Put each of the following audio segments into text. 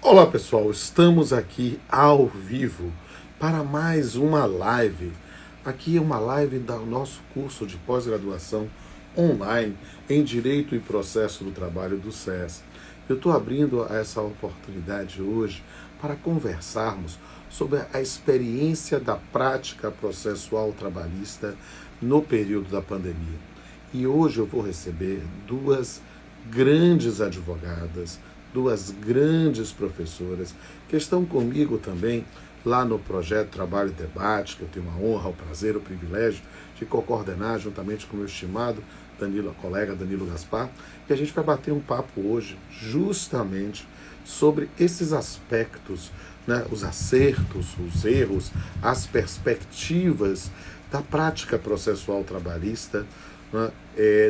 Olá pessoal, estamos aqui ao vivo para mais uma live. Aqui é uma live do nosso curso de pós-graduação online em Direito e Processo do Trabalho do SES. Eu estou abrindo essa oportunidade hoje para conversarmos sobre a experiência da prática processual trabalhista no período da pandemia. E hoje eu vou receber duas grandes advogadas, duas grandes professoras que estão comigo também lá no projeto Trabalho e Debate, que eu tenho uma honra, o prazer, o privilégio de coordenar juntamente com o meu estimado Danilo, colega Danilo Gaspar, e a gente vai bater um papo hoje justamente sobre esses aspectos, né, os acertos, os erros, as perspectivas da prática processual trabalhista, né,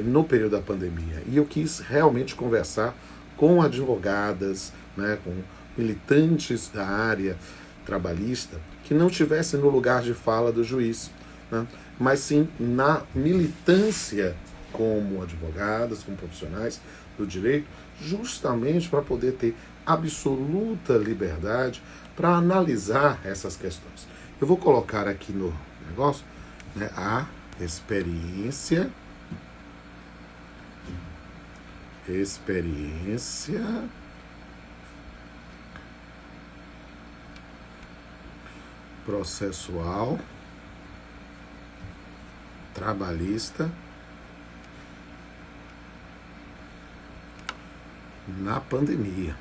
no período da pandemia. E eu quis realmente conversar com advogadas, né, com militantes da área trabalhista que não estivessem no lugar de fala do juiz, né, mas sim na militância como advogadas, como profissionais do direito, justamente para poder ter absoluta liberdade para analisar essas questões. Eu vou colocar aqui no negócio, né, a experiência processual trabalhista na pandemia.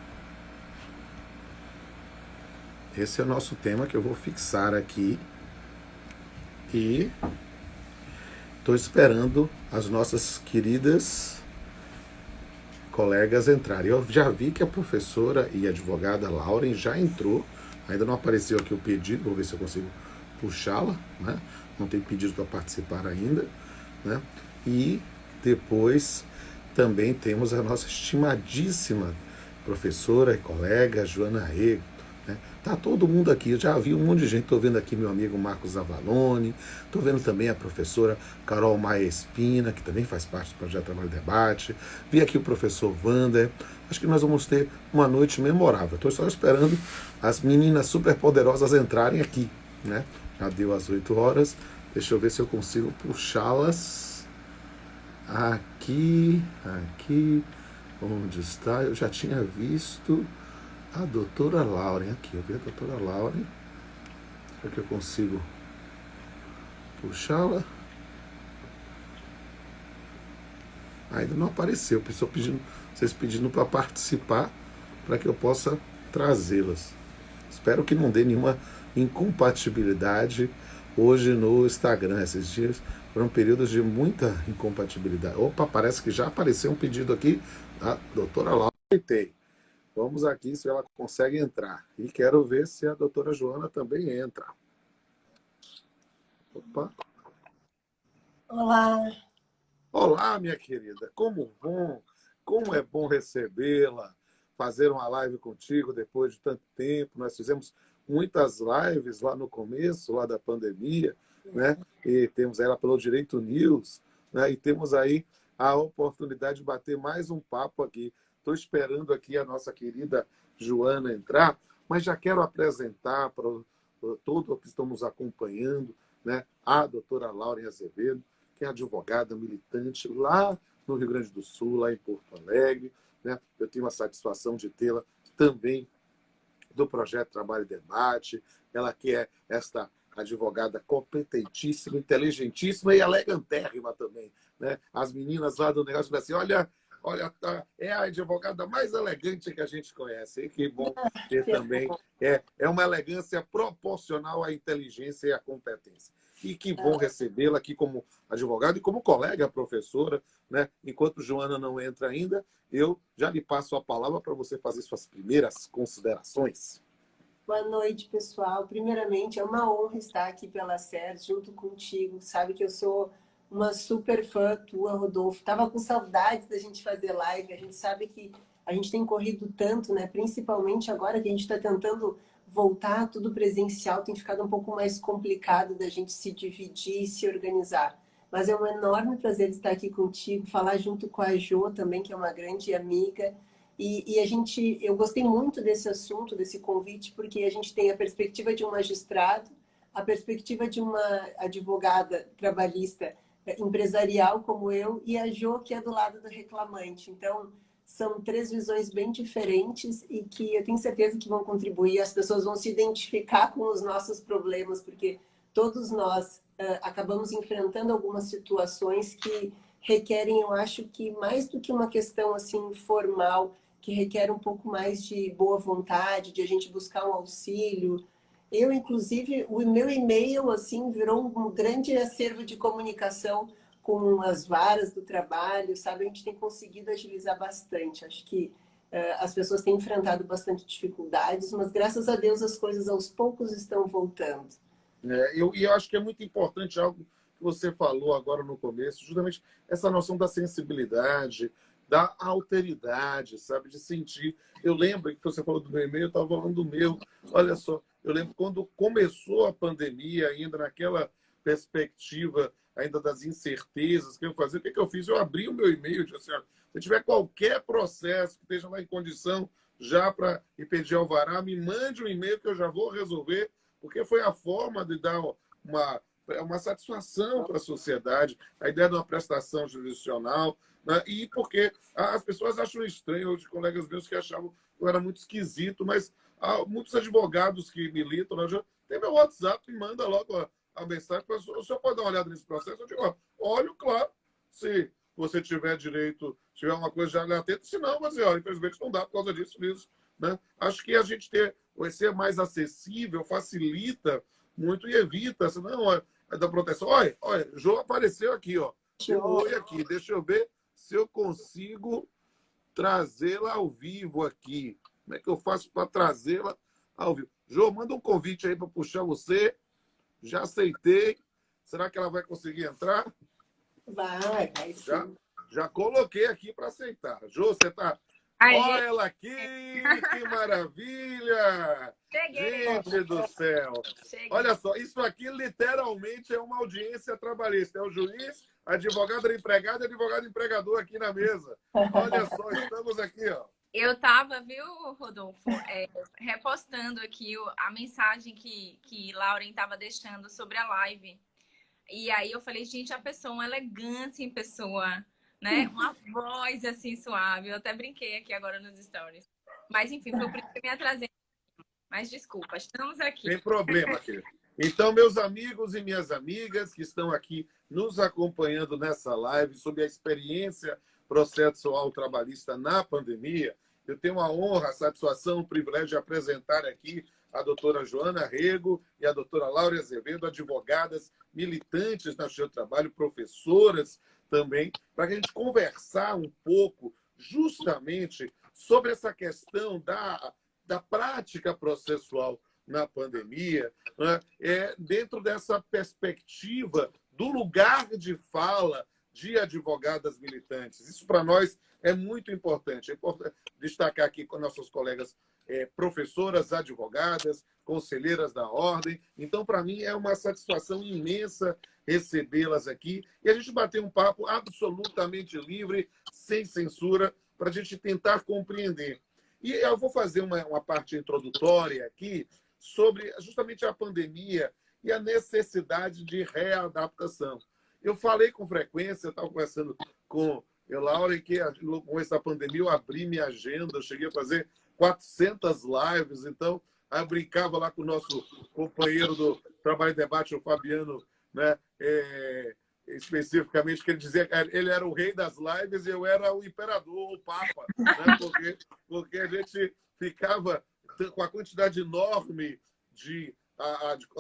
Esse é o nosso tema que eu vou fixar aqui e estou esperando as nossas queridas colegas entrarem. Eu já vi que a professora e advogada Lauren já entrou, ainda não apareceu aqui o pedido, vou ver se eu consigo puxá-la, né? Não tem pedido para participar ainda, né? E depois também temos a nossa estimadíssima professora e colega Joana Rego. Né? Tá todo mundo aqui, eu já vi um monte de gente, estou vendo aqui meu amigo Marcos Avalone, estou vendo também a professora Carol Maia Espina, que também faz parte do Projeto Trabalho e Debate, vi aqui o professor Wander, acho que nós vamos ter uma noite memorável. Estou só esperando as meninas superpoderosas entrarem aqui, né? Já deu às 8 horas, deixa eu ver se eu consigo puxá-las aqui, onde está? Eu já tinha visto a doutora Lauren aqui. Eu vi a doutora Lauren. Será que eu consigo puxá-la? Ainda não apareceu. Pessoal pedindo, vocês pedindo para participar para que eu possa trazê-las. Espero que não dê nenhuma incompatibilidade hoje no Instagram. Esses dias foram períodos de muita incompatibilidade. Opa, parece que já apareceu um pedido aqui da doutora Laura. Vamos aqui se ela consegue entrar. E quero ver se a doutora Joana também entra. Opa. Olá, Olá, minha querida. Como é bom recebê-la, fazer uma live contigo depois de tanto tempo. Nós fizemos muitas lives lá no começo, lá da pandemia, né? E temos ela pelo Direito News, né? E temos aí a oportunidade de bater mais um papo aqui. Estou esperando aqui a nossa querida Joana entrar, mas já quero apresentar para todos que estão nos acompanhando, né? A doutora Laura Azevedo, que é advogada militante lá no Rio Grande do Sul, lá em Porto Alegre. Né? Eu tenho a satisfação de tê-la também do projeto Trabalho e Debate. Ela que é esta advogada competentíssima, inteligentíssima e elegantérrima também. Né? As meninas lá do negócio falam assim, olha, é a advogada mais elegante que a gente conhece. E que bom ter também. É uma elegância proporcional à inteligência e à competência. E que bom recebê-la aqui como advogada e como colega professora. Né? Enquanto Joana não entra ainda, eu já lhe passo a palavra para você fazer suas primeiras considerações. boa noite, pessoal. Primeiramente, é uma honra estar aqui pela SER junto contigo. Sabe que eu sou uma super fã tua, Rodolfo. Tava com saudades da gente fazer live. A gente sabe que a gente tem corrido tanto, né? Principalmente agora que a gente está tentando voltar tudo presencial, tem ficado um pouco mais complicado da gente se dividir e se organizar. Mas é um enorme prazer estar aqui contigo, falar junto com a Jo também, que é uma grande amiga. Eu gostei muito desse assunto, desse convite, porque a gente tem a perspectiva de um magistrado, a perspectiva de uma advogada trabalhista empresarial como eu e a Jo, que é do lado do reclamante. Então, são três visões bem diferentes e que eu tenho certeza que vão contribuir, as pessoas vão se identificar com os nossos problemas, porque todos nós acabamos enfrentando algumas situações que requerem, eu acho que mais do que uma questão assim formal, que requer um pouco mais de boa vontade, de a gente buscar um auxílio. Eu, inclusive, o meu e-mail assim virou um grande acervo de comunicação com as varas do trabalho, sabe? A gente tem conseguido agilizar bastante. Acho que as pessoas têm enfrentado bastante dificuldades, mas graças a Deus as coisas aos poucos estão voltando. Eu acho que é muito importante algo que você falou agora no começo, justamente essa noção da sensibilidade, da alteridade, sabe? De sentir. Eu lembro que você falou do meu e-mail, eu estava falando do meu. Olha só, eu lembro quando começou a pandemia, ainda naquela perspectiva ainda das incertezas que eu fazia, o que eu fiz? Eu abri o meu e-mail e disse assim, se tiver qualquer processo que esteja lá em condição já para pedir alvará, me mande um e-mail que eu já vou resolver, porque foi a forma de dar uma satisfação para a sociedade, a ideia de uma prestação jurisdicional, né? E porque as pessoas acham estranho, de colegas meus que achavam que eu era muito esquisito, mas há muitos advogados que militam, né? Tem meu WhatsApp, me manda logo a mensagem, o senhor pode dar uma olhada nesse processo? Eu digo, olha, claro, se você tiver direito, tiver uma coisa já atento, se não, mas olha, infelizmente não dá por causa disso. Né? Acho que a gente vai ser mais acessível, facilita muito e evita, senão é da proteção. Olha, Jô apareceu aqui, ó. Deu um oi aqui. Deixa eu ver se eu consigo trazê-la ao vivo aqui. Como é que eu faço para trazê-la ao vivo? Jô, manda um convite aí para puxar você. Já aceitei. Será que ela vai conseguir entrar? Vai sim. Já coloquei aqui para aceitar. Jô, você está... Olha ela aqui, que maravilha! Cheguei! Gente do céu! Cheguei. Olha só, isso aqui literalmente é uma audiência trabalhista. É o juiz, a advogada empregada e advogado empregador aqui na mesa. Olha só, estamos aqui, ó. Eu estava, viu, Rodolfo, repostando aqui a mensagem que Lauren estava deixando sobre a live. E aí eu falei, gente, a pessoa, uma elegância em pessoa, né? Uma voz assim suave. Eu até brinquei aqui agora nos stories. Mas enfim, foi por isso que eu me atrasei. Mas desculpa, estamos aqui. Sem problema, querido. Então, meus amigos e minhas amigas que estão aqui nos acompanhando nessa live sobre a experiência processual trabalhista na pandemia, eu tenho a honra, a satisfação, o privilégio de apresentar aqui a doutora Joana Rego e a doutora Laura Azevedo, advogadas militantes na Justiça do Trabalho, professoras também, para a gente conversar um pouco justamente sobre essa questão da prática processual na pandemia, né? Dentro dessa perspectiva do lugar de fala de advogadas militantes. Isso, para nós, é muito importante. É importante destacar aqui com nossos colegas professoras, advogadas, conselheiras da ordem. Então, para mim, é uma satisfação imensa recebê-las aqui e a gente bater um papo absolutamente livre, sem censura, para a gente tentar compreender. E eu vou fazer uma parte introdutória aqui sobre justamente a pandemia e a necessidade de readaptação. Eu falei com frequência, eu estava conversando com a Laura, que com essa pandemia eu abri minha agenda, eu cheguei a fazer 400 lives, então eu brincava lá com o nosso companheiro do Trabalho e Debate, o Fabiano, né? Especificamente, que ele dizia que ele era o rei das lives e eu era o imperador, o papa, né? Porque a gente ficava com a quantidade enorme de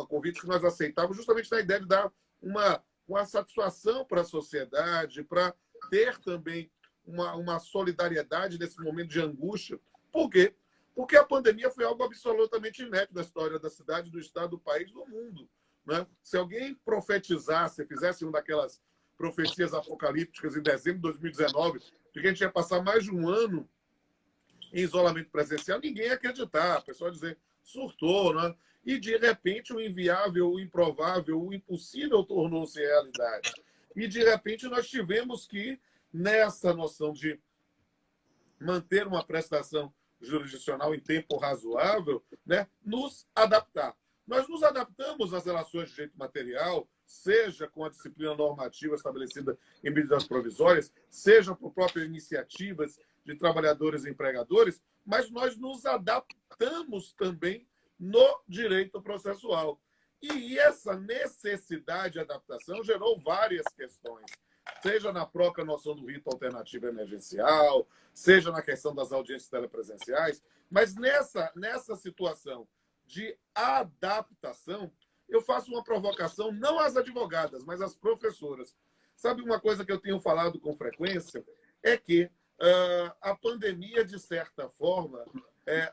convites que nós aceitávamos, justamente na ideia de dar uma satisfação para a sociedade, para ter também uma solidariedade nesse momento de angústia. Por quê? Porque a pandemia foi algo absolutamente inédito na história da cidade, do estado, do país, do mundo. Né? Se alguém profetizasse, fizesse uma daquelas profecias apocalípticas em dezembro de 2019, de que a gente ia passar mais de um ano em isolamento presencial, ninguém ia acreditar. A pessoa ia dizer, surtou, né? E, de repente, o inviável, o improvável, o impossível tornou-se realidade. E, de repente, nós tivemos que, nessa noção de manter uma prestação jurisdicional em tempo razoável, né, nos adaptar. Nós nos adaptamos às relações de direito material, seja com a disciplina normativa estabelecida em medidas provisórias, seja por próprias iniciativas de trabalhadores e empregadores, mas nós nos adaptamos também no direito processual. E essa necessidade de adaptação gerou várias questões, seja na própria noção do rito alternativo emergencial, seja na questão das audiências telepresenciais, mas nessa situação de adaptação, eu faço uma provocação não às advogadas, mas às professoras. Sabe uma coisa que eu tenho falado com frequência? É que a pandemia, de certa forma,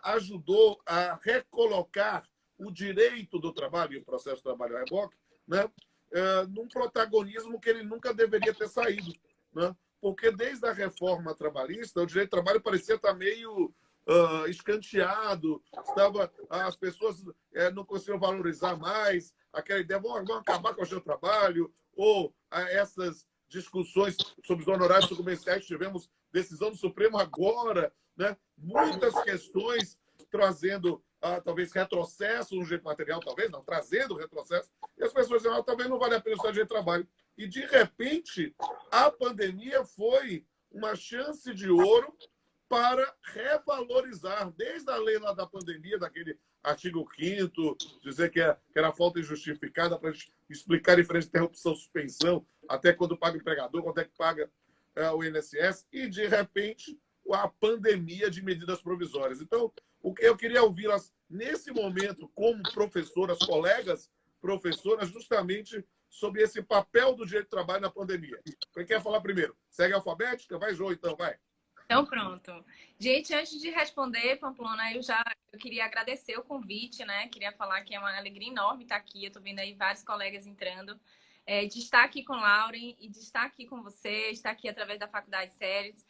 ajudou a recolocar o direito do trabalho e o processo de trabalho a reboque, né, num protagonismo que ele nunca deveria ter saído. Né? Porque desde a reforma trabalhista, o direito do trabalho parecia estar meio escanteado, as pessoas não conseguiam valorizar mais aquela ideia, vamos acabar com o seu trabalho, ou essas discussões sobre os honorários comerciais, tivemos decisão do Supremo agora, né? Muitas questões trazendo talvez retrocesso no direito material, talvez não, trazendo retrocesso, e as pessoas dizem, talvez não vale a pena o direito de trabalho. E, de repente, a pandemia foi uma chance de ouro para revalorizar, desde a lei lá da pandemia, daquele artigo 5º, dizer que era falta injustificada, para explicar a diferença de interrupção e suspensão, até quando paga o empregador, quanto é que paga o INSS, e, de repente, a pandemia de medidas provisórias. Então, o que eu queria ouvi-las nesse momento, como professoras, colegas professoras, justamente sobre esse papel do direito do trabalho na pandemia. Quem quer falar primeiro? Segue a alfabética? Vai, Jô, então, vai. Então, pronto. Gente, antes de responder, Pamplona, eu queria agradecer o convite, né? Queria falar que é uma alegria enorme estar aqui. Eu estou vendo aí vários colegas entrando. De estar aqui com Lauren e de estar aqui com você, estar aqui através da Faculdade Ceres.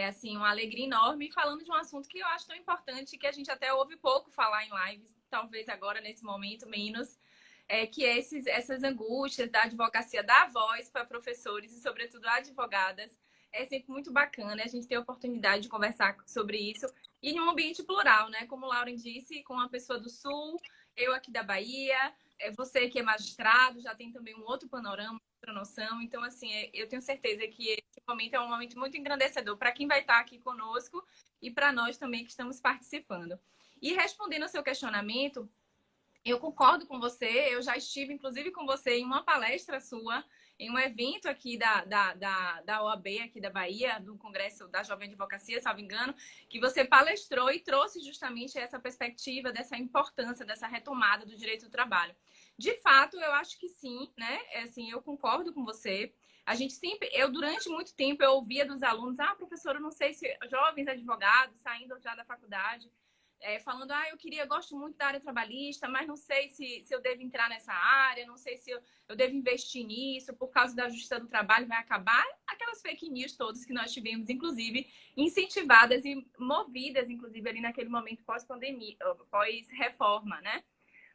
Assim, uma alegria enorme, falando de um assunto que eu acho tão importante, que a gente até ouve pouco falar em lives, talvez agora, nesse momento, menos, que é essas angústias da advocacia, dar voz para professores e, sobretudo, advogadas. É sempre muito bacana a gente ter a oportunidade de conversar sobre isso e em um ambiente plural, né? Como o Lauren disse, com uma pessoa do Sul, eu aqui da Bahia, você que é magistrado, já tem também um outro panorama, outra noção. Então, assim, eu tenho certeza que esse momento é um momento muito engrandecedor para quem vai estar aqui conosco e para nós também que estamos participando. E respondendo ao seu questionamento, eu concordo com você, eu já estive, inclusive, com você em uma palestra sua, em um evento aqui da OAB, aqui da Bahia, do Congresso da Jovem Advocacia, salvo engano, que você palestrou e trouxe justamente essa perspectiva, dessa importância, dessa retomada do direito do trabalho. De fato, eu acho que sim, né? Assim, eu concordo com você. A gente sempre, durante muito tempo, eu ouvia dos alunos, professora, não sei se jovens advogados saindo já da faculdade, falando, gosto muito da área trabalhista, mas não sei se eu devo entrar nessa área, não sei se eu devo investir nisso, por causa da Justiça do Trabalho vai acabar. Aquelas fake news todas que nós tivemos, inclusive, incentivadas e movidas, inclusive, ali naquele momento pós-pandemia, pós-reforma, né?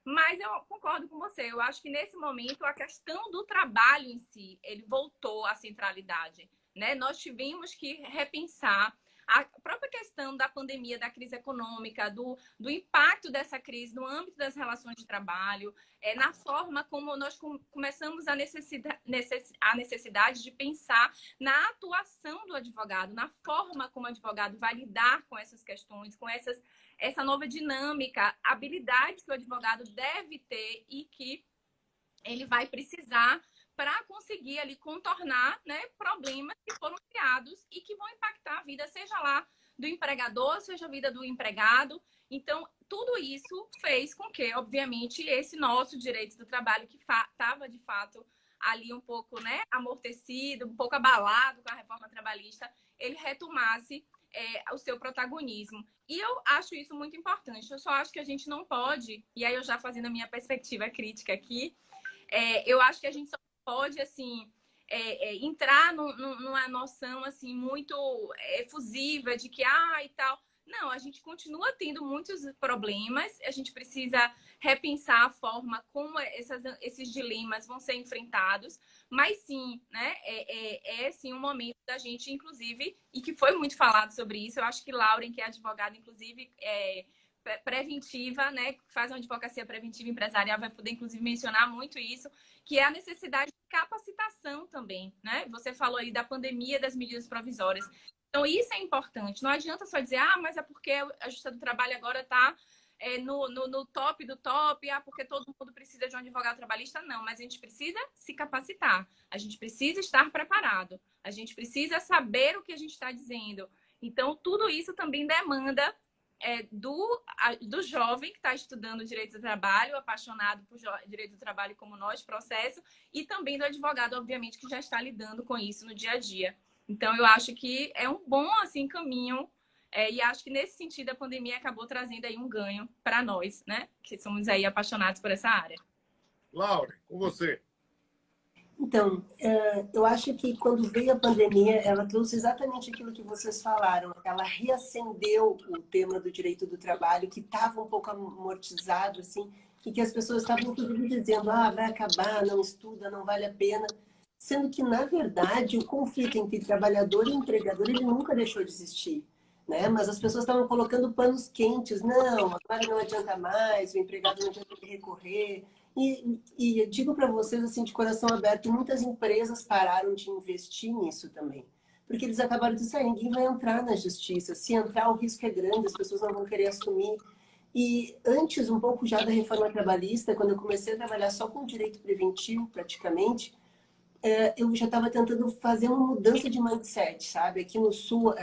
Mas eu concordo com você, eu acho que nesse momento a questão do trabalho em si, ele voltou à centralidade, né? Nós tivemos que repensar a própria questão da pandemia, da crise econômica, do impacto dessa crise no âmbito das relações de trabalho, na forma como nós começamos a necessidade de pensar na atuação do advogado, na forma como o advogado vai lidar com essas questões, com essa nova dinâmica, habilidades que o advogado deve ter e que ele vai precisar para conseguir ali contornar, né, problemas que foram criados e que vão impactar a vida, seja lá do empregador, seja a vida do empregado. Então, tudo isso fez com que, obviamente, esse nosso direito do trabalho, que estava, de fato, ali um pouco, né, amortecido, um pouco abalado com a reforma trabalhista, ele retomasse o seu protagonismo. E eu acho isso muito importante. Eu só acho que a gente não pode, e aí eu já fazendo a minha perspectiva crítica aqui, eu acho que a gente só pode, assim, entrar numa noção, assim, muito efusiva de que, e tal, Não, a gente continua tendo muitos problemas, a gente precisa repensar a forma como esses dilemas vão ser enfrentados, mas sim, né, é sim um momento da gente, inclusive, e que foi muito falado sobre isso, eu acho que Lauren, que é advogada, inclusive, preventiva, né, faz uma advocacia preventiva empresarial, vai poder, inclusive, mencionar muito isso, que é a necessidade de capacitação também, né? Você falou aí da pandemia, das medidas provisórias. Então, isso é importante. Não adianta só dizer, mas é porque a Justiça do Trabalho agora está no top do top, porque todo mundo precisa de um advogado trabalhista. Não, mas a gente precisa se capacitar. A gente precisa estar preparado. A gente precisa saber o que a gente está dizendo. Então, tudo isso também demanda do jovem que está estudando direito do trabalho, apaixonado por direito do trabalho como nós, processo, e também do advogado, obviamente, que já está lidando com isso no dia a dia. Então, eu acho que é um bom assim, caminho, e acho que nesse sentido a pandemia acabou trazendo aí um ganho para nós, né? Que somos aí apaixonados por essa área. Laura, com você. Então, eu acho que quando veio a pandemia, ela trouxe exatamente aquilo que vocês falaram. Ela reacendeu o tema do direito do trabalho, que estava um pouco amortizado, assim, e que as pessoas estavam, inclusive, dizendo, vai acabar, não estuda, não vale a pena. Sendo que, na verdade, o conflito entre trabalhador e empregador, ele nunca deixou de existir, né? Mas as pessoas estavam colocando panos quentes. Não, agora não adianta mais, o empregado não adianta recorrer. E eu digo para vocês, assim, de coração aberto, muitas empresas pararam de investir nisso também. Porque eles acabaram de dizer, ninguém vai entrar na justiça. Se entrar, o risco é grande, as pessoas não vão querer assumir. E antes, um pouco já da reforma trabalhista, quando eu comecei a trabalhar só com direito preventivo, praticamente, eu já estava tentando fazer uma mudança de mindset, sabe? Aqui no Sul,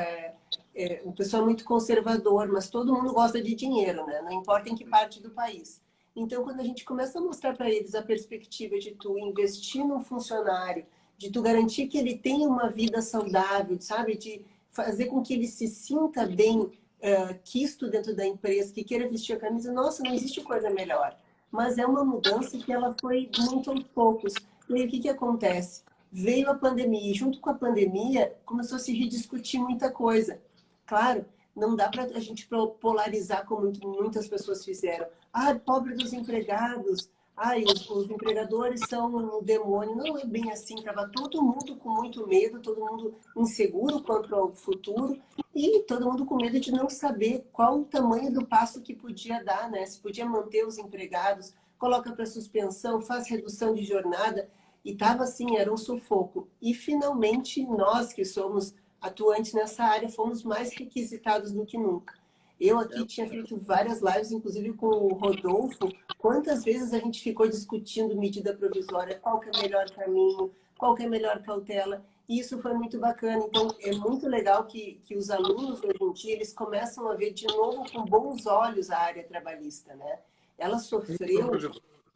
o pessoal é muito conservador, mas todo mundo gosta de dinheiro, né? Não importa em que parte do país. Então, quando a gente começa a mostrar para eles a perspectiva de tu investir num funcionário, de tu garantir que ele tenha uma vida saudável, sabe? De fazer com que ele se sinta bem, quisto dentro da empresa, que queira vestir a camisa, nossa, não existe coisa melhor. Mas é uma mudança que ela foi muito aos poucos. E aí, o que acontece? Veio a pandemia, e junto com a pandemia, começou a se rediscutir muita coisa. Claro, não dá para a gente polarizar como muitas pessoas fizeram. Pobre dos empregados. Os empregadores são um demônio. Não é bem assim. Estava todo mundo com muito medo, todo mundo inseguro quanto ao futuro e todo mundo com medo de não saber qual o tamanho do passo que podia dar, né? Se podia manter os empregados, coloca para suspensão, faz redução de jornada. E estava assim, era um sufoco. E finalmente nós que somos atuantes nessa área fomos mais requisitados do que nunca. Eu aqui tinha feito várias lives, inclusive com o Rodolfo. Quantas vezes a gente ficou discutindo medida provisória, qual que é o melhor caminho, qual que é a melhor cautela. E isso foi muito bacana. Então, é muito legal que os alunos, hoje em dia, eles começam a ver de novo com bons olhos a área trabalhista, né? Ela sofreu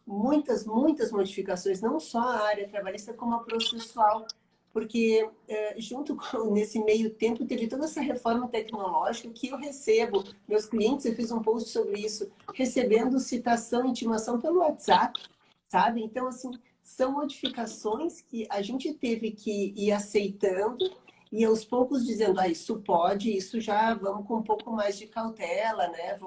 muitas modificações, não só a área trabalhista, como a processual, porque junto com, nesse meio tempo, teve toda essa reforma tecnológica que eu recebo. Meus clientes, eu fiz um post sobre isso, recebendo citação, intimação pelo WhatsApp, sabe? Então, assim, são modificações que a gente teve que ir aceitando e aos poucos dizendo, isso pode, isso já vamos com um pouco mais de cautela, né?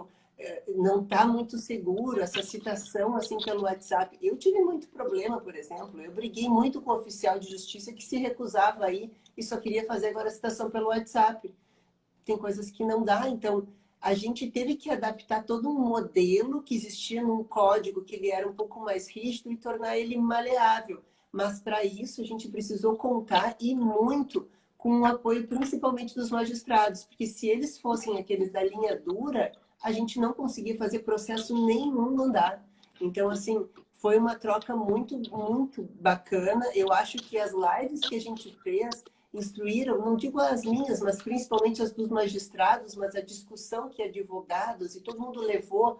Não está muito seguro essa citação assim pelo WhatsApp. Eu tive muito problema, por exemplo. Eu briguei muito com o oficial de justiça que se recusava aí e só queria fazer agora a citação pelo WhatsApp. Tem coisas que não dá, então a gente teve que adaptar todo um modelo que existia num código que ele era um pouco mais rígido e tornar ele maleável. Mas para isso a gente precisou contar e muito com o apoio principalmente dos magistrados, porque se eles fossem aqueles da linha dura, a gente não conseguia fazer processo nenhum andar. Então, assim, foi uma troca muito, muito bacana. Eu acho que as lives que a gente fez instruíram, não digo as minhas, mas principalmente as dos magistrados, mas a discussão que advogados e todo mundo levou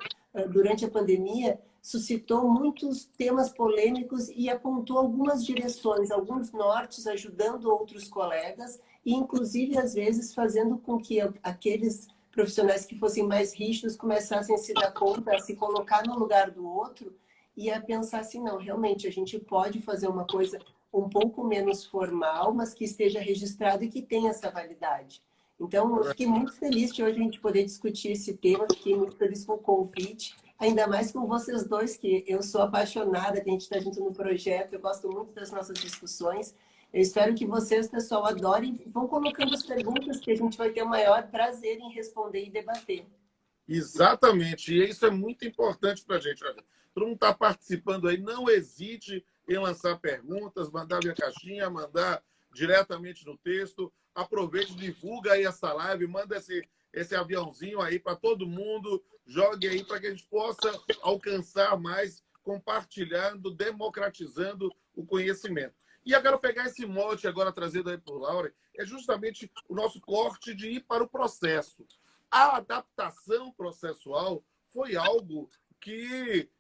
durante a pandemia, suscitou muitos temas polêmicos e apontou algumas direções, alguns nortes, ajudando outros colegas e, inclusive, às vezes, fazendo com que aqueles profissionais que fossem mais rígidos começassem a se dar conta, a se colocar no lugar do outro e a pensar assim, não, realmente a gente pode fazer uma coisa um pouco menos formal, mas que esteja registrado e que tenha essa validade. Então, eu fiquei muito feliz de hoje a gente poder discutir esse tema, fiquei muito feliz com o convite, ainda mais com vocês dois, que eu sou apaixonada, que a gente está junto no projeto, eu gosto muito das nossas discussões. Eu espero que vocês, pessoal, adorem e vão colocando as perguntas que a gente vai ter o maior prazer em responder e debater. Exatamente, e isso é muito importante para a gente. Olha, todo mundo está participando aí, não hesite em lançar perguntas, mandar via caixinha, mandar diretamente no texto. Aproveite, divulga aí essa live, manda esse aviãozinho aí para todo mundo, jogue aí para que a gente possa alcançar mais, compartilhando, democratizando o conhecimento. E eu quero pegar esse mote agora trazido aí por Laura, é justamente o nosso corte de ir para o processo. A adaptação processual foi algo que,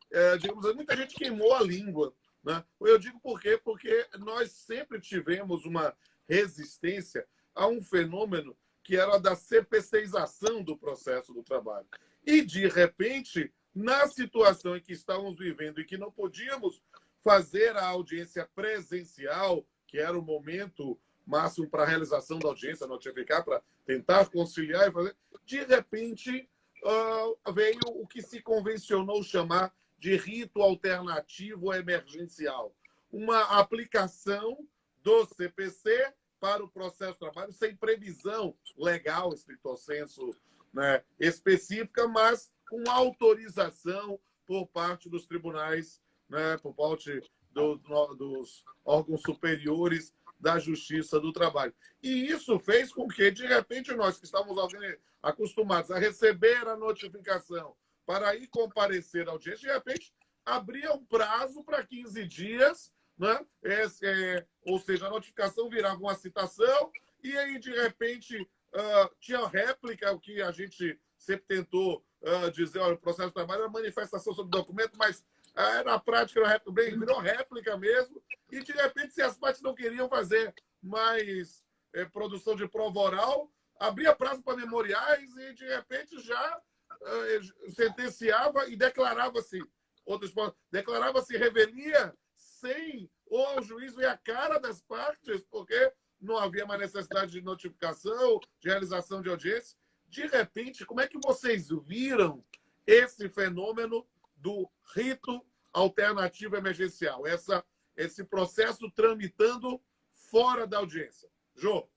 digamos, muita gente queimou a língua, né? Eu digo por quê? Porque nós sempre tivemos uma resistência a um fenômeno que era da CPCização do processo do trabalho. E, de repente, na situação em que estávamos vivendo e que não podíamos fazer a audiência presencial, que era o momento máximo para a realização da audiência, notificar, para tentar conciliar e fazer, de repente veio o que se convencionou chamar de rito alternativo emergencial. Uma aplicação do CPC para o processo de trabalho sem previsão legal, estricto sensu, né, específica, mas com autorização por parte dos tribunais, né, por parte dos órgãos superiores da Justiça do Trabalho. E isso fez com que, de repente, nós que estávamos acostumados a receber a notificação para ir comparecer à audiência, de repente, abria um prazo para 15 dias, né? Ou seja, a notificação virava uma citação e aí, de repente, tinha réplica, o que a gente sempre tentou dizer, olha, o processo de trabalho era manifestação sobre documento, mas na prática era réplica, virou réplica mesmo, e de repente, se as partes não queriam fazer mais produção de prova oral, abria prazo para memoriais e, de repente, já sentenciava e declarava-se revelia sem o juiz ver a cara das partes, porque não havia mais necessidade de notificação, de realização de audiência. De repente, como é que vocês viram esse fenômeno do rito alternativo emergencial, esse processo tramitando fora da audiência? Jô?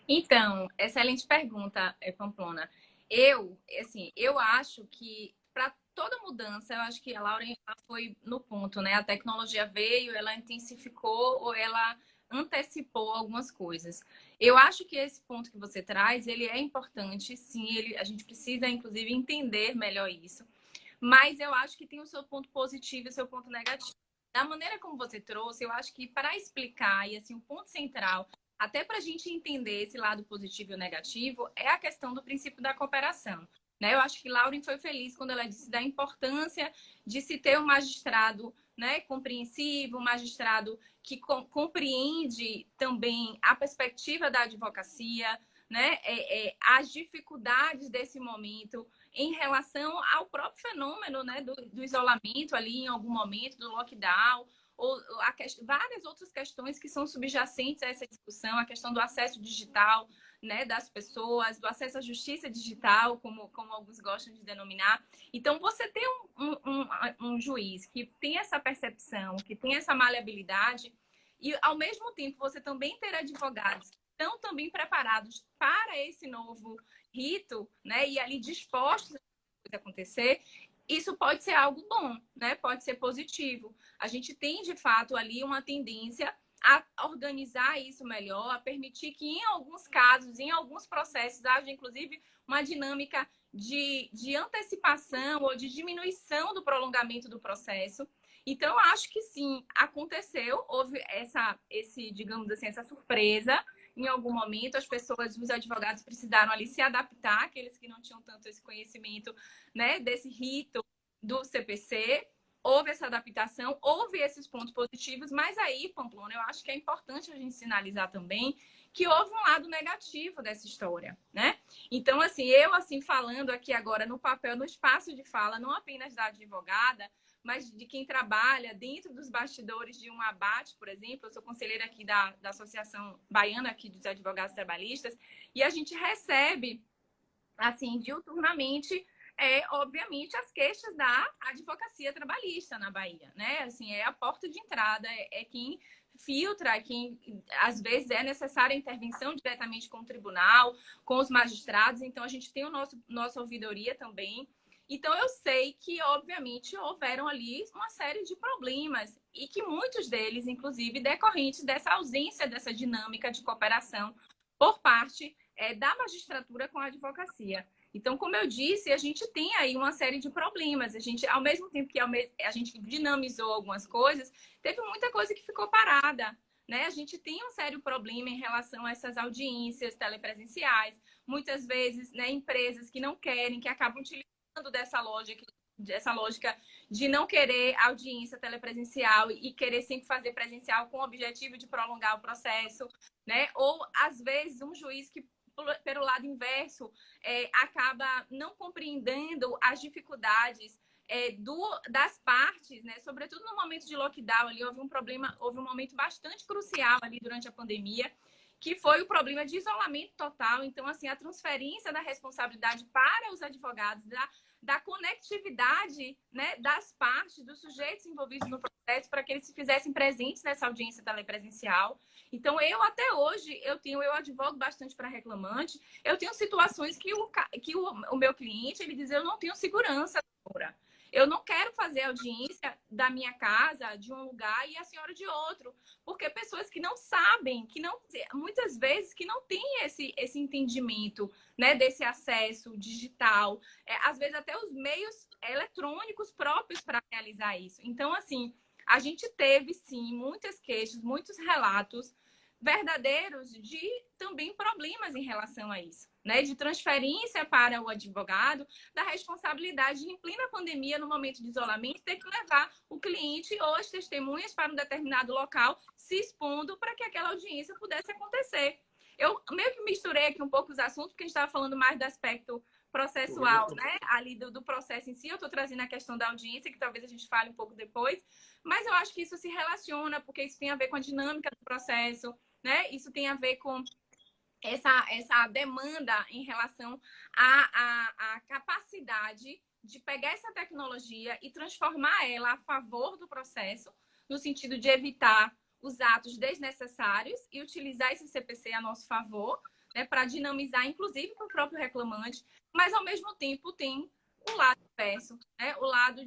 Então, excelente pergunta, Pamplona. Eu acho que para toda mudança, eu acho que a Laura foi no ponto, né? A tecnologia veio, ela intensificou ou ela antecipou algumas coisas. Eu acho que esse ponto que você traz, ele é importante, sim, a gente precisa, inclusive, entender melhor isso. Mas eu acho que tem o seu ponto positivo e o seu ponto negativo. Da maneira como você trouxe, eu acho que para explicar, e assim, o ponto central, até para a gente entender esse lado positivo e o negativo, é a questão do princípio da cooperação. Né? Eu acho que Lauren foi feliz quando ela disse da importância de se ter um magistrado, né, compreensivo, um magistrado que compreende também a perspectiva da advocacia, né, as dificuldades desse momento em relação ao próprio fenômeno, né, do isolamento ali em algum momento, do lockdown, ou várias outras questões que são subjacentes a essa discussão, a questão do acesso digital, né, das pessoas, do acesso à justiça digital, como alguns gostam de denominar. Então, você ter um juiz que tem essa percepção, que tem essa maleabilidade, e, ao mesmo tempo, você também ter advogados que estão também preparados para esse novo rito, né, e ali dispostos a acontecer, isso pode ser algo bom, né? Pode ser positivo. A gente tem, de fato, ali uma tendência a organizar isso melhor, a permitir que, em alguns casos, em alguns processos, haja, inclusive, uma dinâmica de antecipação ou de diminuição do prolongamento do processo. Então, acho que sim, aconteceu, houve digamos assim, essa surpresa. Em algum momento, as pessoas, os advogados precisaram ali se adaptar, aqueles que não tinham tanto esse conhecimento, né, desse rito do CPC. Houve essa adaptação, houve esses pontos positivos, mas aí, Pamplona, eu acho que é importante a gente sinalizar também que houve um lado negativo dessa história, né? Então, assim, falando aqui agora no papel, no espaço de fala, não apenas da advogada, mas de quem trabalha dentro dos bastidores de um abate, por exemplo. Eu sou conselheira aqui da Associação Baiana aqui dos Advogados Trabalhistas, e a gente recebe, assim, diuturnamente, obviamente, as queixas da advocacia trabalhista na Bahia, né? Assim, é a porta de entrada, quem filtra, quem às vezes é necessária a intervenção diretamente com o tribunal, com os magistrados. Então, a gente tem nossa ouvidoria também. Então, eu sei que, obviamente, houveram ali uma série de problemas e que muitos deles, inclusive, decorrentes dessa ausência dessa dinâmica de cooperação por parte da magistratura com a advocacia. Então, como eu disse, a gente tem aí uma série de problemas. A gente, ao mesmo tempo que a gente dinamizou algumas coisas, teve muita coisa que ficou parada, né? A gente tem um sério problema em relação a essas audiências telepresenciais. Muitas vezes, né, empresas que não querem, que acabam utilizando dessa lógica de não querer audiência telepresencial e querer sempre fazer presencial com o objetivo de prolongar o processo, né? Ou, às vezes, um juiz que, pelo lado inverso, acaba não compreendendo as dificuldades das partes, né? Sobretudo no momento de lockdown, ali houve um momento bastante crucial ali durante a pandemia, que foi o problema de isolamento total. Então, assim, a transferência da responsabilidade para os advogados, da conectividade, né, das partes, dos sujeitos envolvidos no processo, para que eles se fizessem presentes nessa audiência telepresencial. Então, até hoje, eu advogo bastante para reclamante, eu tenho situações que o meu cliente, ele diz, eu não tenho segurança, doutora. Eu não quero fazer audiência da minha casa, de um lugar, e a senhora de outro. Porque pessoas que não sabem, muitas vezes, que não têm esse entendimento, né, desse acesso digital, às vezes até os meios eletrônicos próprios para realizar isso. Então, assim, a gente teve, sim, muitas queixas, muitos relatos verdadeiros de também problemas em relação a isso, né? De transferência para o advogado da responsabilidade de, em plena pandemia, no momento de isolamento, ter que levar o cliente ou as testemunhas para um determinado local, se expondo para que aquela audiência pudesse acontecer. Eu meio que misturei aqui um pouco os assuntos, porque a gente estava falando mais do aspecto processual, né? Ali do processo em si. Eu estou trazendo a questão da audiência, que talvez a gente fale um pouco depois, mas eu acho que isso se relaciona, porque isso tem a ver com a dinâmica do processo, né? Isso tem a ver com essa demanda em relação à capacidade de pegar essa tecnologia e transformar ela a favor do processo, no sentido de evitar os atos desnecessários e utilizar esse CPC a nosso favor, né, para dinamizar, inclusive, para o próprio reclamante, mas, ao mesmo tempo, tem o lado inverso, né, o lado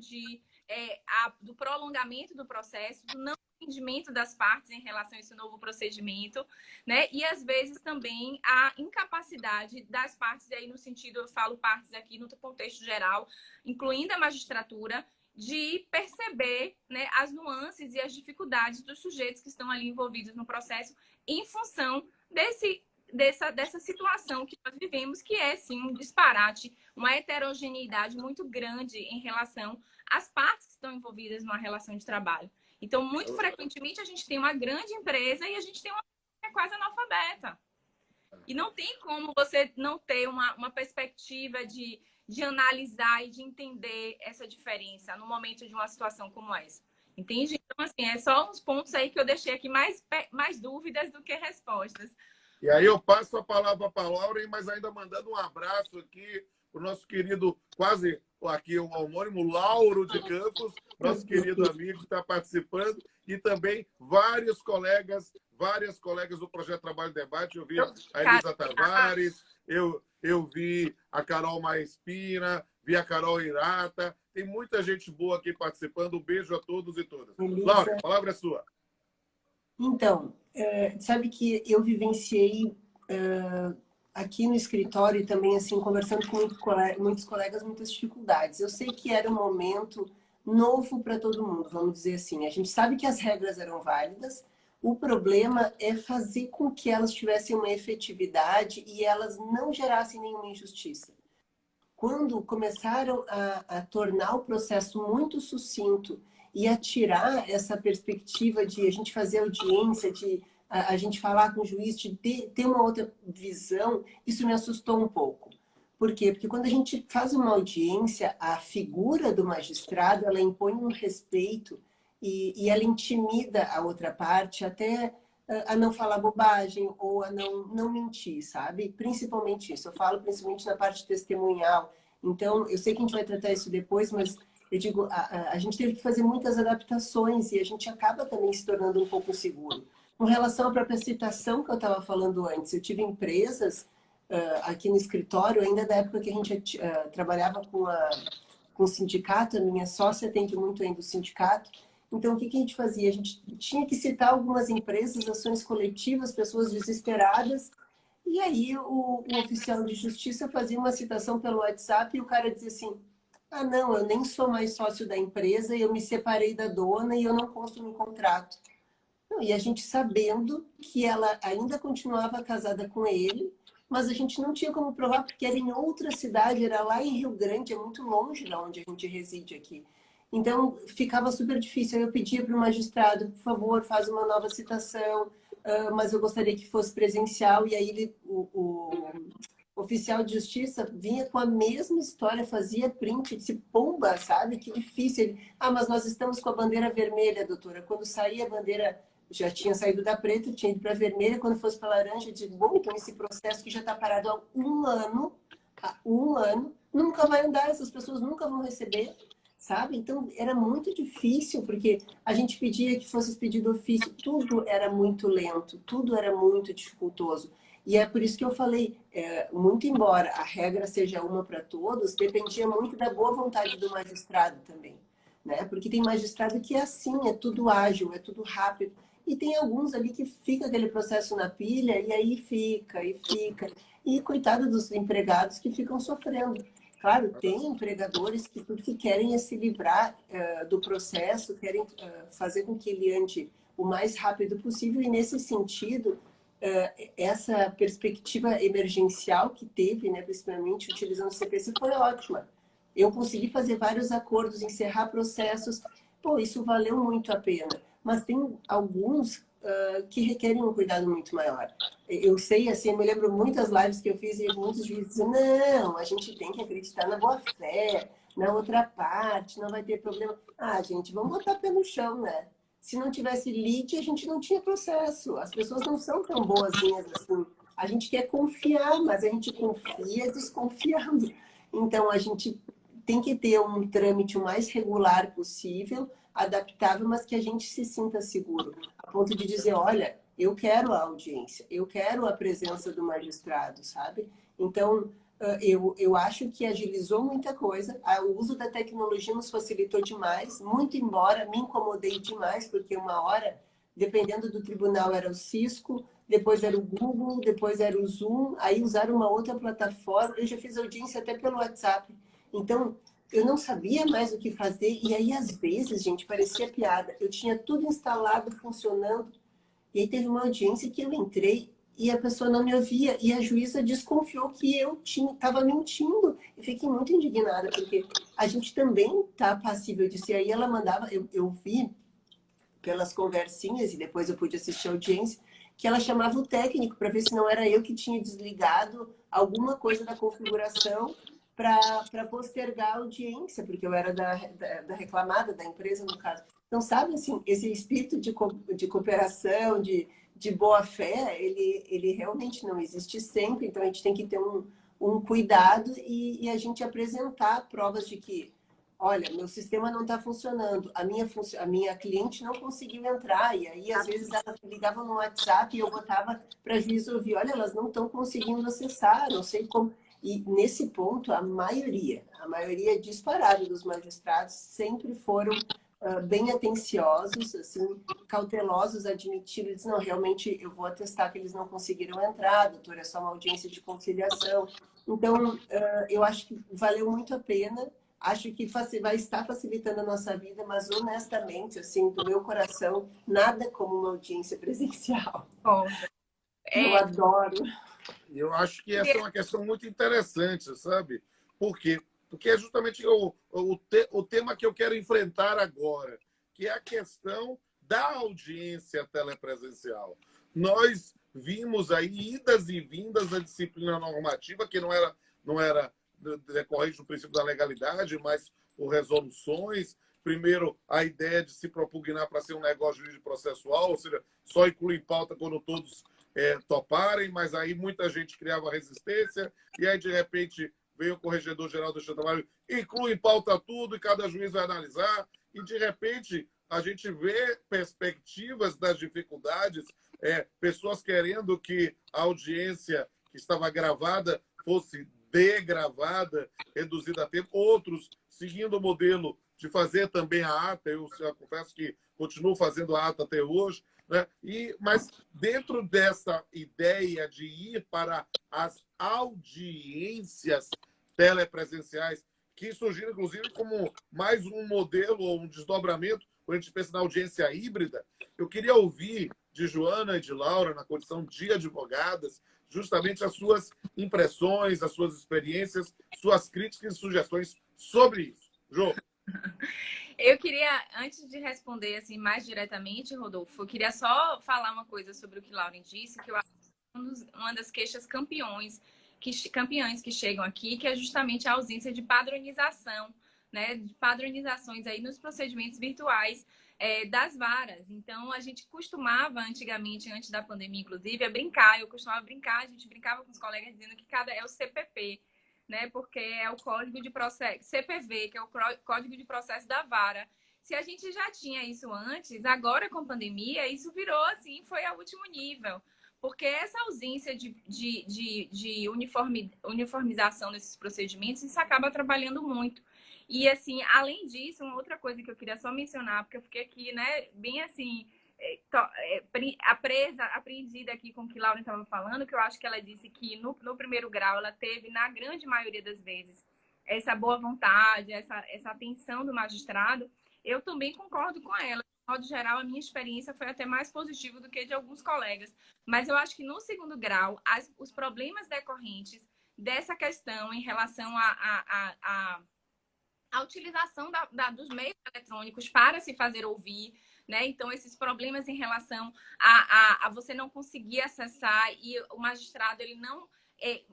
do prolongamento do processo, do não entendimento das partes em relação a esse novo procedimento, né? E, às vezes, também a incapacidade das partes, e aí no sentido, eu falo partes aqui no contexto geral, incluindo a magistratura, de perceber, né, as nuances e as dificuldades dos sujeitos que estão ali envolvidos no processo em função dessa situação que nós vivemos, que é, sim, um disparate, uma heterogeneidade muito grande em relação às partes que estão envolvidas numa relação de trabalho. Então, muito frequentemente, a gente tem uma grande empresa e a gente tem uma que é quase analfabeta. E não tem como você não ter uma perspectiva de analisar e de entender essa diferença no momento de uma situação como essa. Entende? Então, assim, é só uns pontos aí que eu deixei aqui mais dúvidas do que respostas. E aí eu passo a palavra para a Laura, mas ainda mandando um abraço aqui para o nosso querido, quase aqui o homônimo Lauro de Campos, nosso querido amigo que está participando, e também várias colegas do Projeto Trabalho e Debate. Eu vi a Elisa Tavares, eu vi a Carol Maespina, vi a Carol Hirata, tem muita gente boa aqui participando. Um beijo a todos e todas. Laura, a palavra é sua. Então, sabe que eu vivenciei aqui no escritório e também, assim, conversando com muitos colegas, muitas dificuldades. Eu sei que era um momento novo para todo mundo, vamos dizer assim. A gente sabe que as regras eram válidas, o problema é fazer com que elas tivessem uma efetividade e elas não gerassem nenhuma injustiça. Quando começaram a tornar o processo muito sucinto e a tirar essa perspectiva de a gente fazer audiência, de a gente falar com o juiz, de ter uma outra visão, isso me assustou um pouco. Por quê? Porque quando a gente faz uma audiência, a figura do magistrado, ela impõe um respeito e ela intimida a outra parte até a não falar bobagem ou a não mentir, sabe? Principalmente isso. Eu falo principalmente na parte testemunhal. Então, eu sei que a gente vai tratar isso depois, mas eu digo, a gente teve que fazer muitas adaptações e a gente acaba também se tornando um pouco seguro. Com relação à própria citação que eu estava falando antes, eu tive empresas aqui no escritório, ainda da época que a gente trabalhava com o sindicato, a minha sócia atende muito ainda o sindicato. Então, o que a gente fazia? A gente tinha que citar algumas empresas, ações coletivas, pessoas desesperadas, e aí o oficial de justiça fazia uma citação pelo WhatsApp e o cara dizia assim, ah, não, eu nem sou mais sócio da empresa, eu me separei da dona e eu não consto no contrato. Não, e a gente sabendo que ela ainda continuava casada com ele, mas a gente não tinha como provar porque era em outra cidade, era lá em Rio Grande, é muito longe da onde a gente reside aqui. Então, ficava super difícil. Eu pedia para o magistrado, por favor, faz uma nova citação, mas eu gostaria que fosse presencial. E aí o oficial de justiça vinha com a mesma história, fazia print, disse, pomba, sabe? Que difícil. Ele, ah, mas nós estamos com a bandeira vermelha, doutora. Quando saía a bandeira, já tinha saído da preta, tinha ido para a vermelha. Quando fosse para a laranja, eu disse, bom, então esse processo que já está parado há um ano, nunca vai andar, essas pessoas nunca vão receber, sabe? Então, era muito difícil, porque a gente pedia que fosse pedido ofício, tudo era muito lento, tudo era muito dificultoso. E é por isso que eu falei, muito embora a regra seja uma para todos, dependia muito da boa vontade do magistrado também, né? Porque tem magistrado que é assim, é tudo ágil, é tudo rápido. E tem alguns ali que fica aquele processo na pilha e aí fica, e fica. E coitado dos empregados que ficam sofrendo. Claro, tem empregadores que tudo que querem é se livrar do processo, querem fazer com que ele ande o mais rápido possível e nesse sentido, essa perspectiva emergencial que teve, né, principalmente utilizando o CPC, foi ótima. Eu consegui fazer vários acordos, encerrar processos, pô, isso valeu muito a pena. Mas tem alguns que requerem um cuidado muito maior. Eu sei, assim, eu me lembro muitas lives que eu fiz e muitos juízes dizem, não, a gente tem que acreditar na boa-fé, na outra parte, não vai ter problema. Ah, gente, vamos botar pé no chão, né? Se não tivesse lide, a gente não tinha processo. As pessoas não são tão boazinhas assim. A gente quer confiar, mas a gente confia desconfiando. Então, a gente tem que ter um trâmite o mais regular possível, adaptável, mas que a gente se sinta seguro. A ponto de dizer, olha, eu quero a audiência, eu quero a presença do magistrado, sabe? Então, eu acho que agilizou muita coisa, o uso da tecnologia nos facilitou demais, muito embora me incomodei demais, porque uma hora, dependendo do tribunal, era o Cisco, depois era o Google, depois era o Zoom, aí usaram uma outra plataforma, eu já fiz audiência até pelo WhatsApp. Então, eu não sabia mais o que fazer, e aí, às vezes, gente, parecia piada. Eu tinha tudo instalado, funcionando, e aí teve uma audiência que eu entrei e a pessoa não me ouvia, e a juíza desconfiou que eu estava mentindo. E fiquei muito indignada, porque a gente também está passível disso. E aí ela mandava, eu vi pelas conversinhas, e depois eu pude assistir a audiência, que ela chamava o técnico para ver se não era eu que tinha desligado alguma coisa da configuração para postergar a audiência, porque eu era da reclamada, da empresa, no caso. Então, sabe, assim, esse espírito de cooperação, de boa-fé, ele realmente não existe sempre, então a gente tem que ter um cuidado e a gente apresentar provas de que, olha, meu sistema não está funcionando, a minha cliente não conseguiu entrar, e aí às vezes elas ligavam no WhatsApp e eu botava para a juíza ouvir, olha, elas não estão conseguindo acessar, não sei como. E nesse ponto, a maioria disparada dos magistrados sempre foram bem atenciosos, assim, cautelosos, admitiram, eles não, realmente eu vou atestar que eles não conseguiram entrar, doutor, é só uma audiência de conciliação. Então, eu acho que valeu muito a pena, acho que vai estar facilitando a nossa vida, mas honestamente, assim, do meu coração, nada como uma audiência presencial. Bom, Eu adoro. Eu acho que essa é uma questão muito interessante, sabe? Por quê? Porque é justamente o tema que eu quero enfrentar agora, que é a questão da audiência telepresencial. Nós vimos aí idas e vindas da disciplina normativa, que não era não era decorrente do princípio da legalidade, mas por resoluções. Primeiro, a ideia de se propugnar para ser um negócio jurídico processual, ou seja, só inclui em pauta quando todos toparem, mas aí muita gente criava resistência, e aí, de repente, veio o Corregedor-Geral do Estado do Trabalho, inclui em pauta tudo, e cada juiz vai analisar, e, de repente, a gente vê perspectivas das dificuldades, pessoas querendo que a audiência que estava gravada fosse degravada, reduzida a tempo, outros seguindo o modelo de fazer também a ata, eu confesso que continuo fazendo a ata até hoje, né? Mas dentro dessa ideia de ir para as audiências telepresenciais, que surgiram, inclusive, como mais um modelo ou um desdobramento, quando a gente pensa na audiência híbrida, eu queria ouvir de Joana e de Laura, na condição de advogadas, justamente as suas impressões, as suas experiências, suas críticas e sugestões sobre isso. Jô. Eu queria, antes de responder assim mais diretamente, Rodolfo, eu queria só falar uma coisa sobre o que Lauren disse, que eu acho uma das queixas campeãs que chegam aqui, que é justamente a ausência de padronização, né, de padronizações aí nos procedimentos virtuais das varas. Então, a gente costumava antigamente, antes da pandemia, inclusive, eu costumava brincar, a gente brincava com os colegas dizendo que cada é o CPP, né? Porque é o Código de Processo, CPV, que é o Código de Processo da Vara. Se a gente já tinha isso antes, agora com a pandemia, isso virou assim, foi ao último nível. Porque essa ausência de uniformização desses procedimentos, isso acaba trabalhando muito. E, assim, além disso, uma outra coisa que eu queria só mencionar, porque eu fiquei aqui, né, bem assim, apreendida aqui com o que Laura estava falando, que eu acho que ela disse que no primeiro grau ela teve, na grande maioria das vezes, essa boa vontade, essa atenção do magistrado. Eu também concordo com ela. De modo geral, a minha experiência foi até mais positiva do que de alguns colegas. Mas eu acho que no segundo grau, os problemas decorrentes dessa questão em relação à utilização dos meios eletrônicos para se fazer ouvir, né? Então, esses problemas em relação a você não conseguir acessar e o magistrado ele não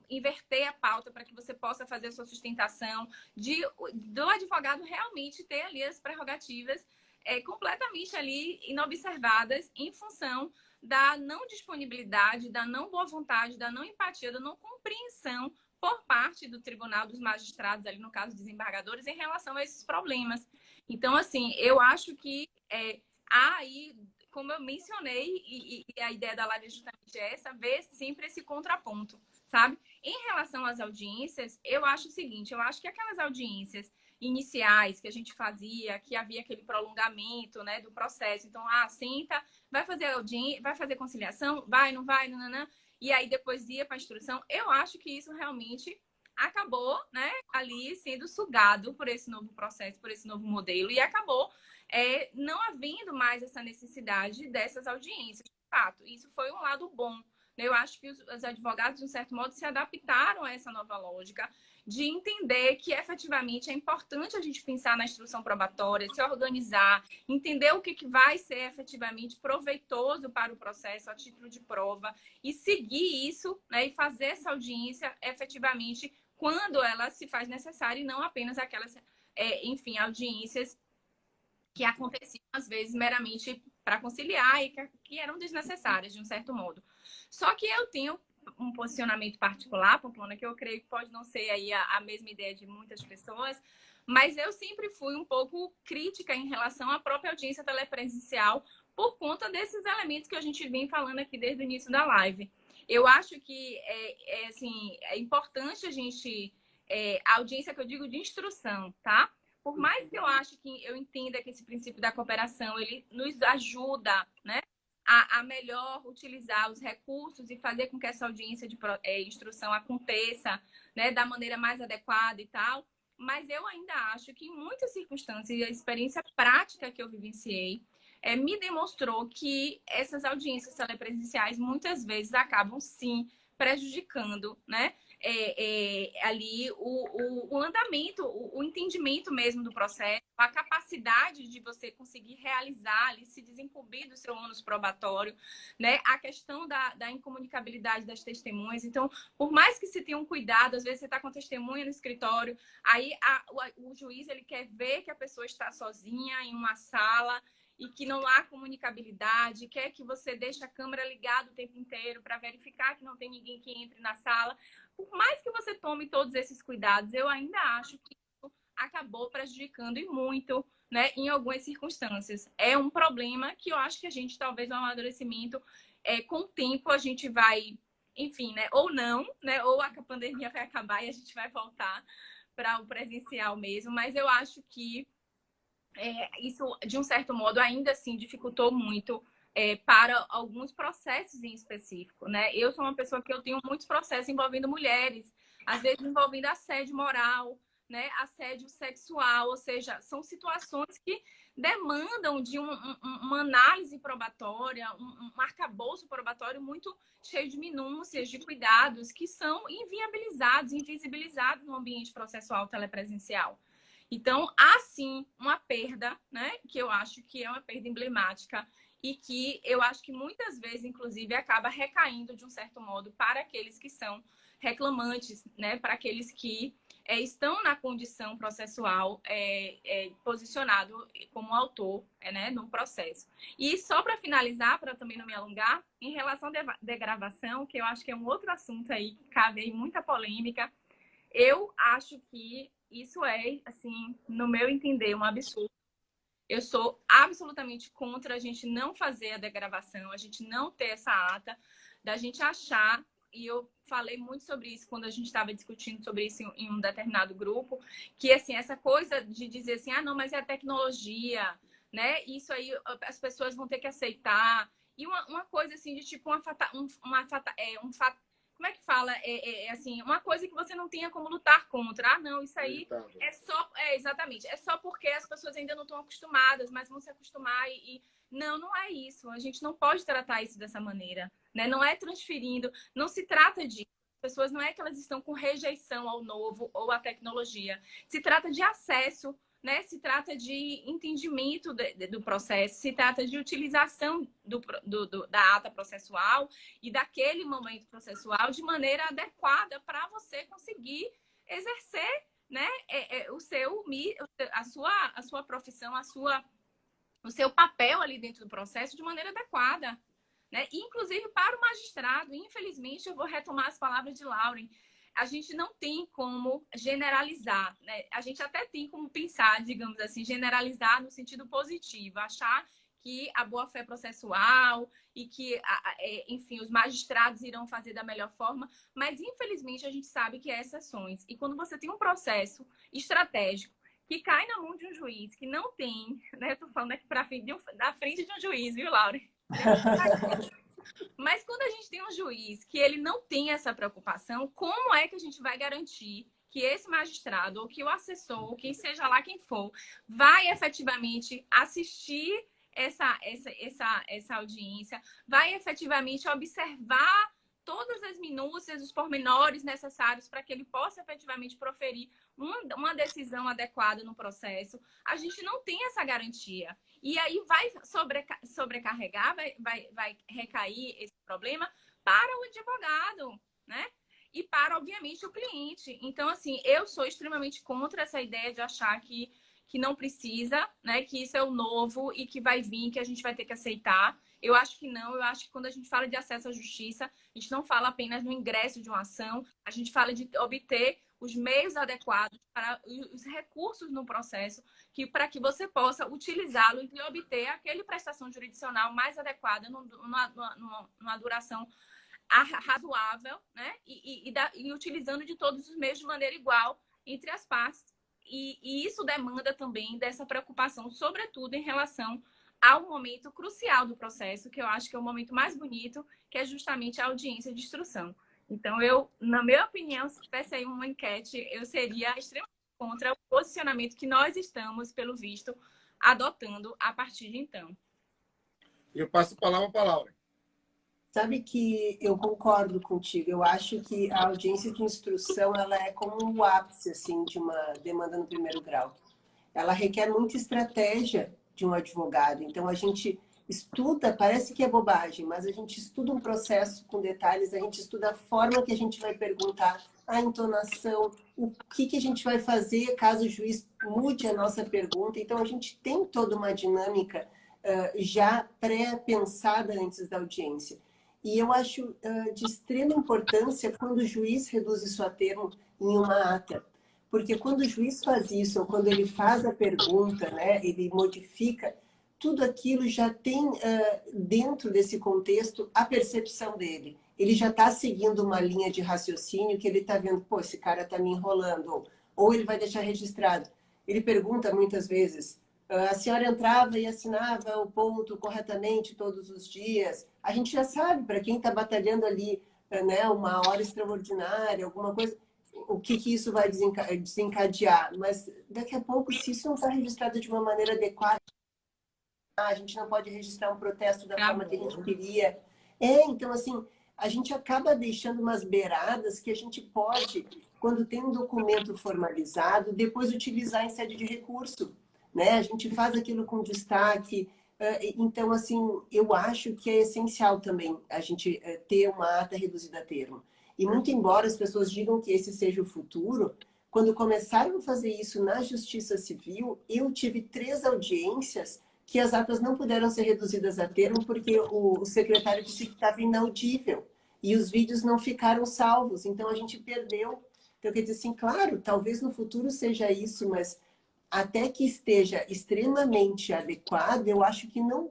inverter a pauta para que você possa fazer a sua sustentação, do advogado realmente ter ali as prerrogativas completamente ali inobservadas em função da não disponibilidade, da não boa vontade, da não empatia, da não compreensão por parte do tribunal, dos magistrados, ali no caso dos desembargadores, em relação a esses problemas. Então, assim, eu acho que há aí, como eu mencionei, e a ideia da live é justamente essa, ver sempre esse contraponto, sabe? Em relação às audiências, eu acho o seguinte, eu acho que aquelas audiências iniciais que a gente fazia, que havia aquele prolongamento, né, do processo. Então, senta, vai fazer audiência, vai fazer conciliação, vai, não vai, nananã, e aí depois ia para a instrução. Eu acho que isso realmente acabou, né, ali sendo sugado por esse novo processo, por esse novo modelo, e acabou não havendo mais essa necessidade dessas audiências. De fato, isso foi um lado bom. Eu acho que os advogados, de um certo modo, se adaptaram a essa nova lógica de entender que, efetivamente, é importante a gente pensar na instrução probatória, se organizar, entender o que vai ser efetivamente proveitoso para o processo a título de prova e seguir isso, né, e fazer essa audiência efetivamente quando ela se faz necessária e não apenas aquelas, enfim, audiências que aconteciam, às vezes, meramente para conciliar e que eram desnecessárias, de um certo modo. Só que eu tenho um posicionamento particular, Pamplona, que eu creio que pode não ser aí a mesma ideia de muitas pessoas, mas eu sempre fui um pouco crítica em relação à própria audiência telepresencial por conta desses elementos que a gente vem falando aqui desde o início da live. Eu acho que assim, é importante a gente... a audiência que eu digo de instrução, tá? Por mais que eu entenda que esse princípio da cooperação, ele nos ajuda, né, a melhor utilizar os recursos e fazer com que essa audiência de instrução aconteça, né, da maneira mais adequada e tal, mas eu ainda acho que em muitas circunstâncias, a experiência prática que eu vivenciei me demonstrou que essas audiências telepresenciais muitas vezes acabam, sim, prejudicando, né, ali o andamento, o entendimento mesmo do processo, a capacidade de você conseguir realizar ali, se desincumbir do seu ônus probatório, né? A questão da incomunicabilidade das testemunhas. Então, por mais que se tenha um cuidado, às vezes você está com testemunha no escritório, aí o juiz ele quer ver que a pessoa está sozinha em uma sala e que não há comunicabilidade, quer que você deixe a câmera ligada o tempo inteiro para verificar que não tem ninguém que entre na sala. Por mais que você tome todos esses cuidados, eu ainda acho que isso acabou prejudicando e muito, né, em algumas circunstâncias. É um problema que eu acho que a gente, talvez, no amadurecimento, com o tempo, a gente vai, enfim, né, ou não, né, ou a pandemia vai acabar e a gente vai voltar para o presencial mesmo, mas eu acho que isso, de um certo modo, ainda assim dificultou muito para alguns processos em específico, né? Eu sou uma pessoa que eu tenho muitos processos envolvendo mulheres, às vezes envolvendo assédio moral, né? Assédio sexual, ou seja, são situações que demandam de uma análise probatória, um arcabouço probatório muito cheio de minúcias, de cuidados, que são inviabilizados, invisibilizados no ambiente processual telepresencial. Então, há sim uma perda, né? Que eu acho que é uma perda emblemática e que eu acho que muitas vezes, inclusive, acaba recaindo de um certo modo para aqueles que são reclamantes, né? Para aqueles que estão na condição processual posicionado como autor, né? No processo. E só para finalizar, para também não me alongar, em relação à degravação, que eu acho que é um outro assunto aí que cabe aí muita polêmica, eu acho que isso é, assim, no meu entender, um absurdo. Eu sou absolutamente contra a gente não fazer a degravação, a gente não ter essa ata, da gente achar, e eu falei muito sobre isso quando a gente estava discutindo sobre isso em um determinado grupo, que, assim, essa coisa de dizer assim, ah, não, mas é a tecnologia, né? Isso aí as pessoas vão ter que aceitar. E uma coisa, assim, de tipo, como é que fala? Assim, uma coisa que você não tinha como lutar contra. Ah, não, isso aí é só... exatamente. É só porque as pessoas ainda não estão acostumadas, mas vão se acostumar e... Não, não é isso. A gente não pode tratar isso dessa maneira, né? Não é transferindo, não se trata disso. As pessoas não é que elas estão com rejeição ao novo ou à tecnologia. Se trata de acesso, né? Se trata de entendimento do processo, se trata de utilização da ata processual e daquele momento processual de maneira adequada para você conseguir exercer, né, a sua profissão, o seu papel ali dentro do processo de maneira adequada. Né? Inclusive para o magistrado, infelizmente, eu vou retomar as palavras de Lauren, a gente não tem como generalizar, né? A gente até tem como pensar, digamos assim, generalizar no sentido positivo, achar que a boa-fé processual e que, enfim, os magistrados irão fazer da melhor forma, mas, infelizmente, a gente sabe que há exceções. E quando você tem um processo estratégico que cai na mão de um juiz que não tem, né? Eu tô falando aqui da frente de um juiz, viu, Laura? Mas quando a gente tem um juiz que ele não tem essa preocupação, como é que a gente vai garantir que esse magistrado, ou que o assessor, ou quem seja lá quem for, vai efetivamente assistir essa audiência, vai efetivamente observar todas as minúcias, os pormenores necessários para que ele possa efetivamente proferir uma decisão adequada no processo? A gente não tem essa garantia. E aí vai sobrecarregar, vai recair esse problema para o advogado, né? E para, obviamente, o cliente. Então, assim, eu sou extremamente contra essa ideia de achar que não precisa, né? Que isso é o novo e que vai vir, que a gente vai ter que aceitar. Eu acho que não. Eu acho que quando a gente fala de acesso à justiça, a gente não fala apenas no ingresso de uma ação, a gente fala de obter os meios adequados para os recursos no processo, para que você possa utilizá-lo e obter aquele prestação jurisdicional mais adequada numa duração razoável, né? E utilizando de todos os meios de maneira igual entre as partes. E isso demanda também dessa preocupação, sobretudo em relação ao momento crucial do processo, que eu acho que é o momento mais bonito, que é justamente a audiência de instrução. Então, na minha opinião, se tivesse aí uma enquete, eu seria extremamente contra o posicionamento que nós estamos, pelo visto, adotando a partir de então. Eu passo a palavra para a Laura. Sabe que eu concordo contigo. Eu acho que a audiência de instrução ela é como o ápice assim de uma demanda no primeiro grau. Ela requer muita estratégia de um advogado. Então a gente estuda, parece que é bobagem, mas a gente estuda um processo com detalhes, a gente estuda a forma que a gente vai perguntar, a entonação, o que a gente vai fazer caso o juiz mude a nossa pergunta. Então a gente tem toda uma dinâmica já pré-pensada antes da audiência. E eu acho de extrema importância quando o juiz reduz isso a termo em uma ata. Porque quando o juiz faz isso, ou quando ele faz a pergunta, né, ele modifica, tudo aquilo já tem dentro desse contexto a percepção dele. Ele já está seguindo uma linha de raciocínio que ele está vendo, pô, esse cara está me enrolando, ou ele vai deixar registrado. Ele pergunta muitas vezes, a senhora entrava e assinava o ponto corretamente todos os dias. A gente já sabe, para quem está batalhando ali, né, uma hora extraordinária, alguma coisa, o que isso vai desencadear. Mas daqui a pouco, se isso não está registrado de uma maneira adequada, a gente não pode registrar um protesto da forma que a gente queria. Então, assim, a gente acaba deixando umas beiradas que a gente pode, quando tem um documento formalizado, depois utilizar em sede de recurso. Né? A gente faz aquilo com destaque. Então, assim, eu acho que é essencial também a gente ter uma ata reduzida a termo. E muito embora as pessoas digam que esse seja o futuro, quando começaram a fazer isso na Justiça Civil, eu tive 3 audiências que as atas não puderam ser reduzidas a termo porque o secretário disse que estava inaudível e os vídeos não ficaram salvos. Então, a gente perdeu. Então, quer dizer assim, claro, talvez no futuro seja isso, mas até que esteja extremamente adequado, eu acho que não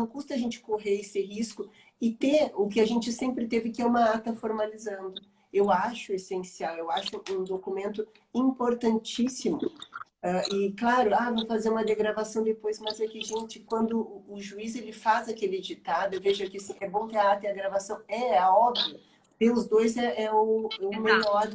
custa a gente correr esse risco e ter o que a gente sempre teve, que é uma ata formalizando. Eu acho essencial, eu acho um documento importantíssimo. E claro, vou fazer uma degravação depois, mas é que, gente, quando o juiz ele faz aquele ditado, eu vejo que assim, é bom ter a ata e a gravação, é óbvio, ter os dois é o melhor.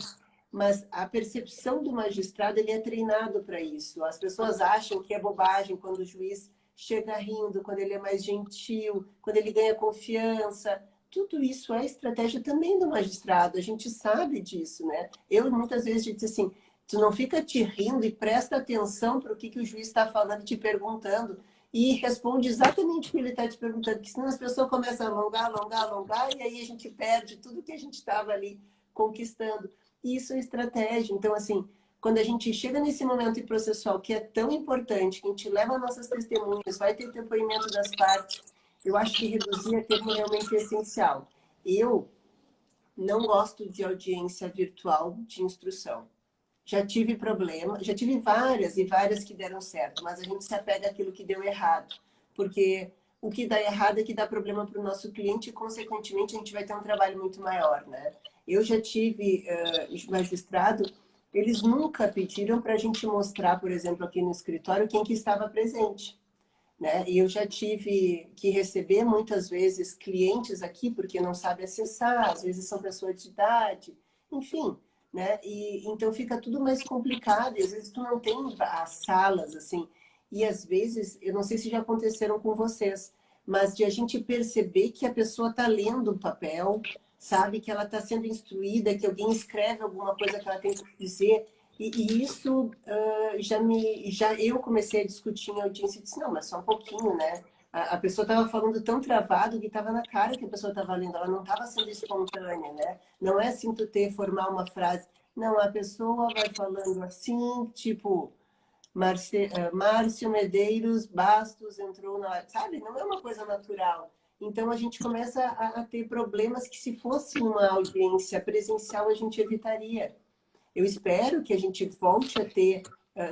Mas a percepção do magistrado, ele é treinado para isso. As pessoas acham que é bobagem quando o juiz chega rindo, quando ele é mais gentil, quando ele ganha confiança. Tudo isso é estratégia também do magistrado. A gente sabe disso, né? Eu muitas vezes disse assim, tu não fica te rindo e presta atenção para o que o juiz está falando, te perguntando, e responde exatamente o que ele está te perguntando, porque senão as pessoas começam a alongar, e aí a gente perde tudo que a gente estava ali conquistando. E isso é estratégia. Então, assim, quando a gente chega nesse momento processual que é tão importante, que a gente leva nossas testemunhas, vai ter depoimento das partes, eu acho que reduzir a termo realmente é essencial. Eu não gosto de audiência virtual de instrução. Já tive problema, já tive várias e várias que deram certo, mas a gente se apega àquilo que deu errado, porque o que dá errado é que dá problema para o nosso cliente e, consequentemente, a gente vai ter um trabalho muito maior, né? Eu já tive magistrado, eles nunca pediram para a gente mostrar, por exemplo, aqui no escritório, quem que estava presente, né? E eu já tive que receber muitas vezes clientes aqui porque não sabe acessar, às vezes são pessoas de idade, enfim, né? E então fica tudo mais complicado, e às vezes tu não tem as salas assim, e às vezes, eu não sei se já aconteceram com vocês, mas de a gente perceber que a pessoa está lendo o papel, sabe que ela está sendo instruída, que alguém escreve alguma coisa que ela tem que dizer. E isso já eu comecei a discutir em audiência e disse, não, mas só um pouquinho, né? A pessoa estava falando tão travado que estava na cara que a pessoa estava lendo, ela não estava sendo espontânea, né? Não é assim tu formar uma frase. Não, a pessoa vai falando assim, tipo, Márcio Medeiros Bastos entrou na... Sabe? Não é uma coisa natural. Então, a gente começa a ter problemas que, se fosse uma audiência presencial, a gente evitaria. Eu espero que a gente volte a ter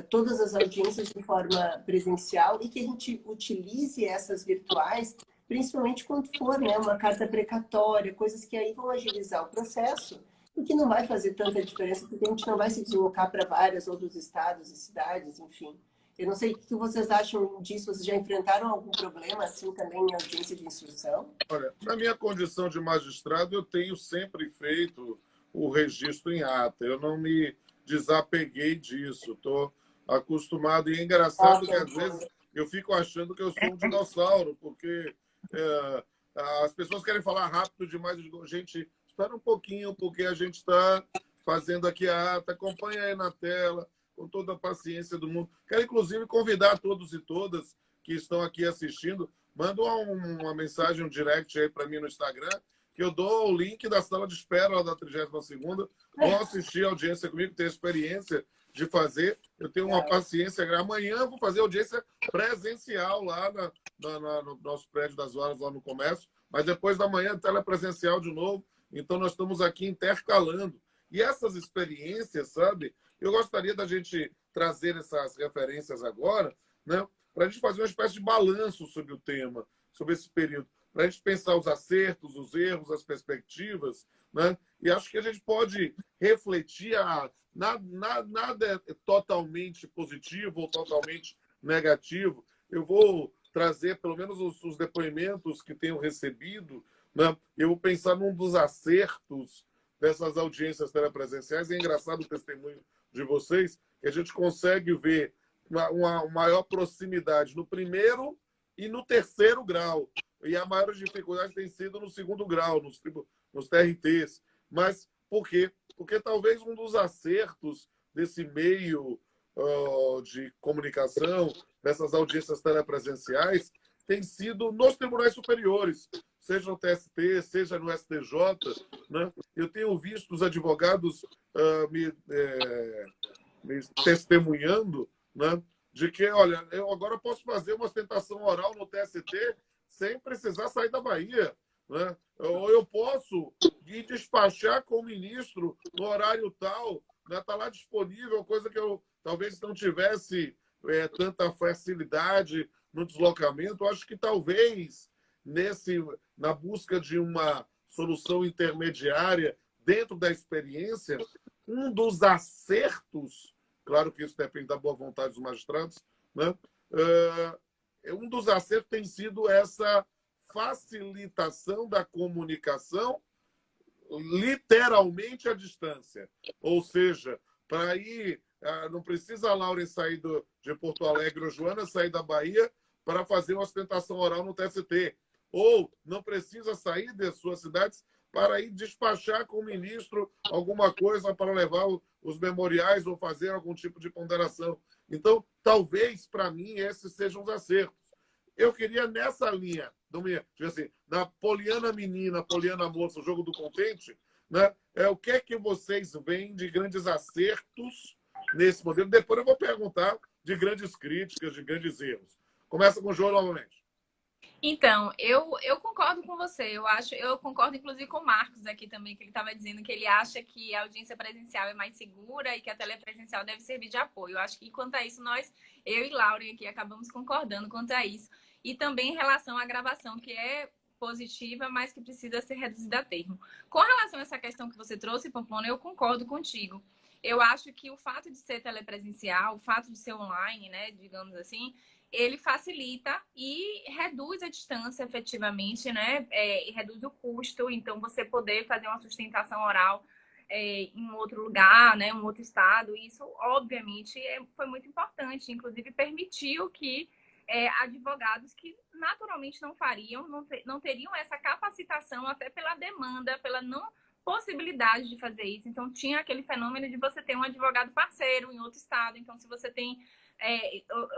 todas as audiências de forma presencial e que a gente utilize essas virtuais, principalmente quando for, né, uma carta precatória, coisas que aí vão agilizar o processo, o que não vai fazer tanta diferença, porque a gente não vai se deslocar para vários outros estados e cidades, enfim. Eu não sei o que vocês acham disso, vocês já enfrentaram algum problema assim também em audiência de instrução? Olha, na minha condição de magistrado, eu tenho sempre feito o registro em ata. Eu não me desapeguei disso. Estou acostumado. E é engraçado que, às vezes, eu fico achando que eu sou um dinossauro, porque As pessoas querem falar rápido demais. Eu digo, gente, espera um pouquinho, porque a gente está fazendo aqui a ata. Acompanha aí na tela, com toda a paciência do mundo. Quero, inclusive, convidar todos e todas que estão aqui assistindo. Manda uma mensagem, um direct aí para mim no Instagram, que eu dou o link da sala de espera lá da 32ª. Vão assistir a audiência comigo, ter experiência de fazer. Eu tenho uma paciência. Amanhã eu vou fazer audiência presencial lá no nosso prédio das Varas, lá no comércio. Mas depois da manhã, telepresencial de novo. Então, nós estamos aqui intercalando. E essas experiências, sabe? Eu gostaria da gente trazer essas referências agora, né? Para a gente fazer uma espécie de balanço sobre o tema, sobre esse período. Para a gente pensar os acertos, os erros, as perspectivas, né? E acho que a gente pode refletir. Nada é totalmente positivo ou totalmente negativo. Eu vou trazer pelo menos os depoimentos que tenho recebido, né? Eu vou pensar num dos acertos dessas audiências telepresenciais. É engraçado o testemunho de vocês, que a gente consegue ver uma maior proximidade no primeiro e no terceiro grau. E a maior dificuldade tem sido no segundo grau, nos TRTs. Mas por quê? Porque talvez um dos acertos desse meio de comunicação, dessas audiências telepresenciais, tem sido nos tribunais superiores, seja no TST, seja no STJ. Né? Eu tenho visto os advogados me testemunhando, né, de que, olha, eu agora posso fazer uma ostentação oral no TST sem precisar sair da Bahia. Né? Ou eu posso ir despachar com o ministro no horário tal, né? Tá lá disponível, coisa que eu talvez não tivesse tanta facilidade no deslocamento. Eu acho que talvez na busca de uma solução intermediária dentro da experiência, um dos acertos, claro que isso depende da boa vontade dos magistrados, né? Um dos acertos tem sido essa facilitação da comunicação literalmente à distância. Ou seja, para ir, não precisa a Lauren sair de Porto Alegre ou Joana sair da Bahia para fazer uma ostentação oral no TST. Ou não precisa sair das suas cidades para ir despachar com o ministro alguma coisa para levar os memoriais ou fazer algum tipo de ponderação. Então, talvez, para mim, esses sejam os acertos. Eu queria, nessa linha, assim, da Poliana Menina, Poliana Moça, o jogo do contente, né? O que é que vocês veem de grandes acertos nesse modelo? Depois eu vou perguntar de grandes críticas, de grandes erros. Começa com o João novamente. Então, eu concordo com você. Eu concordo, inclusive, com o Marcos aqui também, que ele estava dizendo que ele acha que a audiência presencial é mais segura e que a telepresencial deve servir de apoio. Eu acho que, quanto a isso, eu e Lauren aqui, acabamos concordando quanto a isso. E também em relação à gravação, que é positiva, mas que precisa ser reduzida a termo. Com relação a essa questão que você trouxe, Pamplona, eu concordo contigo. Eu acho que o fato de ser telepresencial, o fato de ser online, né, digamos assim, ele facilita e reduz a distância efetivamente, né? E reduz o custo. Então, você poder fazer uma sustentação oral em outro lugar, né? Um outro estado, isso, obviamente, foi muito importante. Inclusive, permitiu que advogados que naturalmente não fariam, não teriam essa capacitação, até pela demanda, pela não possibilidade de fazer isso. Então, tinha aquele fenômeno de você ter um advogado parceiro em outro estado. Então, se você tem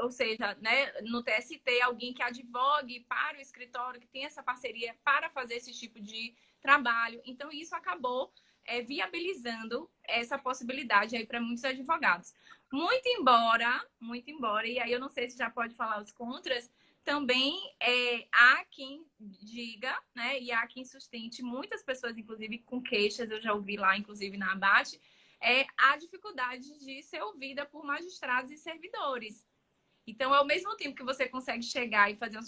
ou seja, né, no TST, alguém que advogue para o escritório, que tem essa parceria para fazer esse tipo de trabalho. Então, isso acabou viabilizando essa possibilidade aí para muitos advogados. Muito embora, e aí eu não sei se já pode falar os contras, também há quem diga, né, e há quem sustente, muitas pessoas, inclusive, com queixas, eu já ouvi lá, inclusive, na Abate, a dificuldade de ser ouvida por magistrados e servidores. Então, ao mesmo tempo que você consegue chegar e fazer uma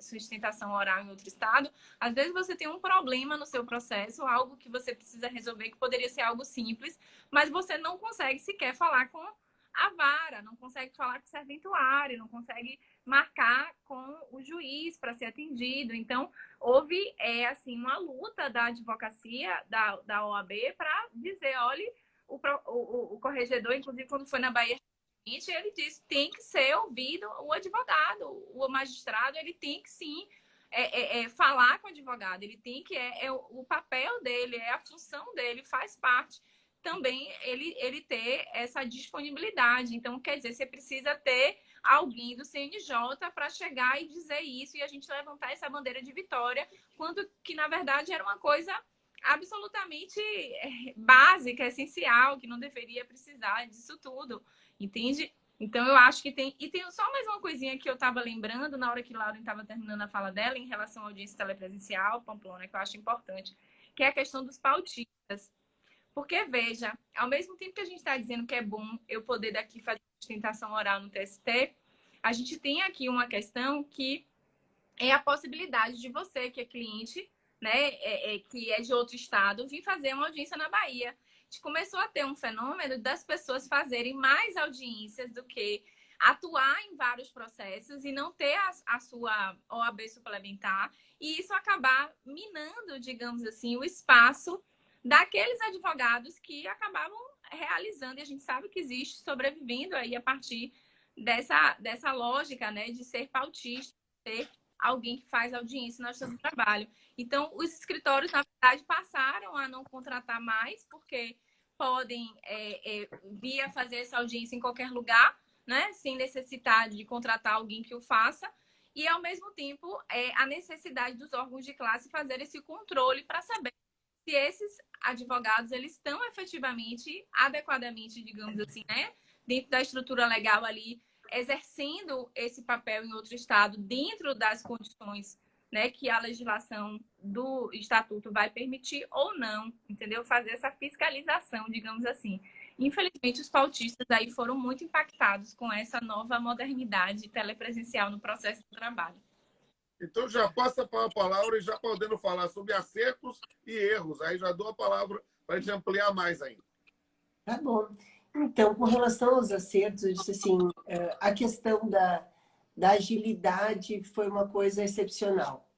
sustentação oral em outro estado, às vezes você tem um problema no seu processo, algo que você precisa resolver, que poderia ser algo simples, mas você não consegue sequer falar com a vara, não consegue falar com o serventuário, não consegue marcar com o juiz para ser atendido. Então, houve assim, uma luta da advocacia, da OAB, para dizer, olha, o corregedor, inclusive, quando foi na Bahia, ele disse, tem que ser ouvido o advogado, o magistrado, ele tem que sim falar com o advogado, ele tem que, o papel dele, é a função dele, faz parte também ele ter essa disponibilidade. Então, quer dizer, você precisa ter alguém do CNJ para chegar e dizer isso e a gente levantar essa bandeira de vitória, quando que, na verdade, era uma coisa absolutamente básica, essencial, que não deveria precisar disso tudo, entende? Então, eu acho que tem... E tem só mais uma coisinha que eu estava lembrando na hora que Lauren estava terminando a fala dela, em relação à audiência telepresencial, Pamplona, que eu acho importante, que é a questão dos pautistas. Porque, veja, ao mesmo tempo que a gente está dizendo que é bom eu poder daqui fazer sustentação oral no TST, a gente tem aqui uma questão que é a possibilidade de você, que é cliente, né, que é de outro estado, vir fazer uma audiência na Bahia. A gente começou a ter um fenômeno das pessoas fazerem mais audiências do que atuar em vários processos e não ter a sua OAB suplementar, e isso acabar minando, digamos assim, o espaço daqueles advogados que acabavam realizando, e a gente sabe que existe, sobrevivendo aí a partir dessa lógica, né, de ser pautista, ser alguém que faz audiência na justiça do trabalho. Então, os escritórios, na verdade, passaram a não contratar mais, porque podem vir a fazer essa audiência em qualquer lugar, né, sem necessidade de contratar alguém que o faça, e, ao mesmo tempo, a necessidade dos órgãos de classe fazer esse controle para saber se esses advogados eles estão efetivamente, adequadamente, digamos assim, né, dentro da estrutura legal ali, exercendo esse papel em outro estado, dentro das condições, né, que a legislação do estatuto vai permitir ou não, entendeu? Fazer essa fiscalização, digamos assim. Infelizmente, os pautistas aí foram muito impactados com essa nova modernidade telepresencial no processo do trabalho. Então, já passa para a palavra e já podendo falar sobre acertos e erros. Aí já dou a palavra para a gente ampliar mais ainda. Tá bom. Então, com relação aos acertos, eu disse assim, a questão da agilidade foi uma coisa excepcional.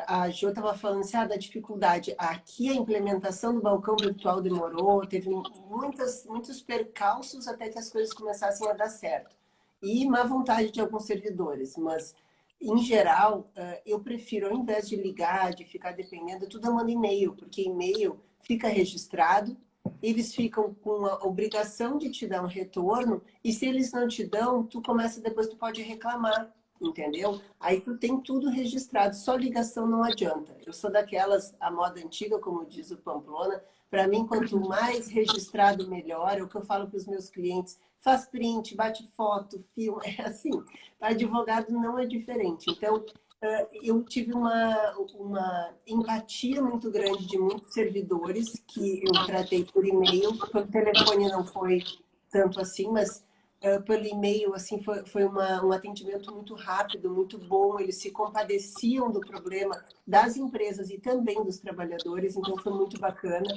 A Jo estava falando assim, da dificuldade. Aqui a implementação do balcão virtual demorou, teve muitos percalços até que as coisas começassem a dar certo. E má vontade de alguns servidores, mas, em geral, eu prefiro, ao invés de ligar, de ficar dependendo, tudo eu mando e-mail, porque e-mail fica registrado, eles ficam com a obrigação de te dar um retorno, e se eles não te dão, tu começa depois, tu pode reclamar, entendeu? Aí tu tem tudo registrado, só ligação não adianta. Eu sou daquelas, a moda antiga, como diz o Pamplona, para mim, quanto mais registrado, melhor. É o que eu falo para os meus clientes, faz print, bate foto, filma, é assim. Advogado não é diferente. Então, eu tive uma empatia muito grande de muitos servidores que eu tratei por e-mail. Pelo telefone não foi tanto assim, mas pelo e-mail assim, foi um atendimento muito rápido, muito bom. Eles se compadeciam do problema das empresas e também dos trabalhadores, então foi muito bacana.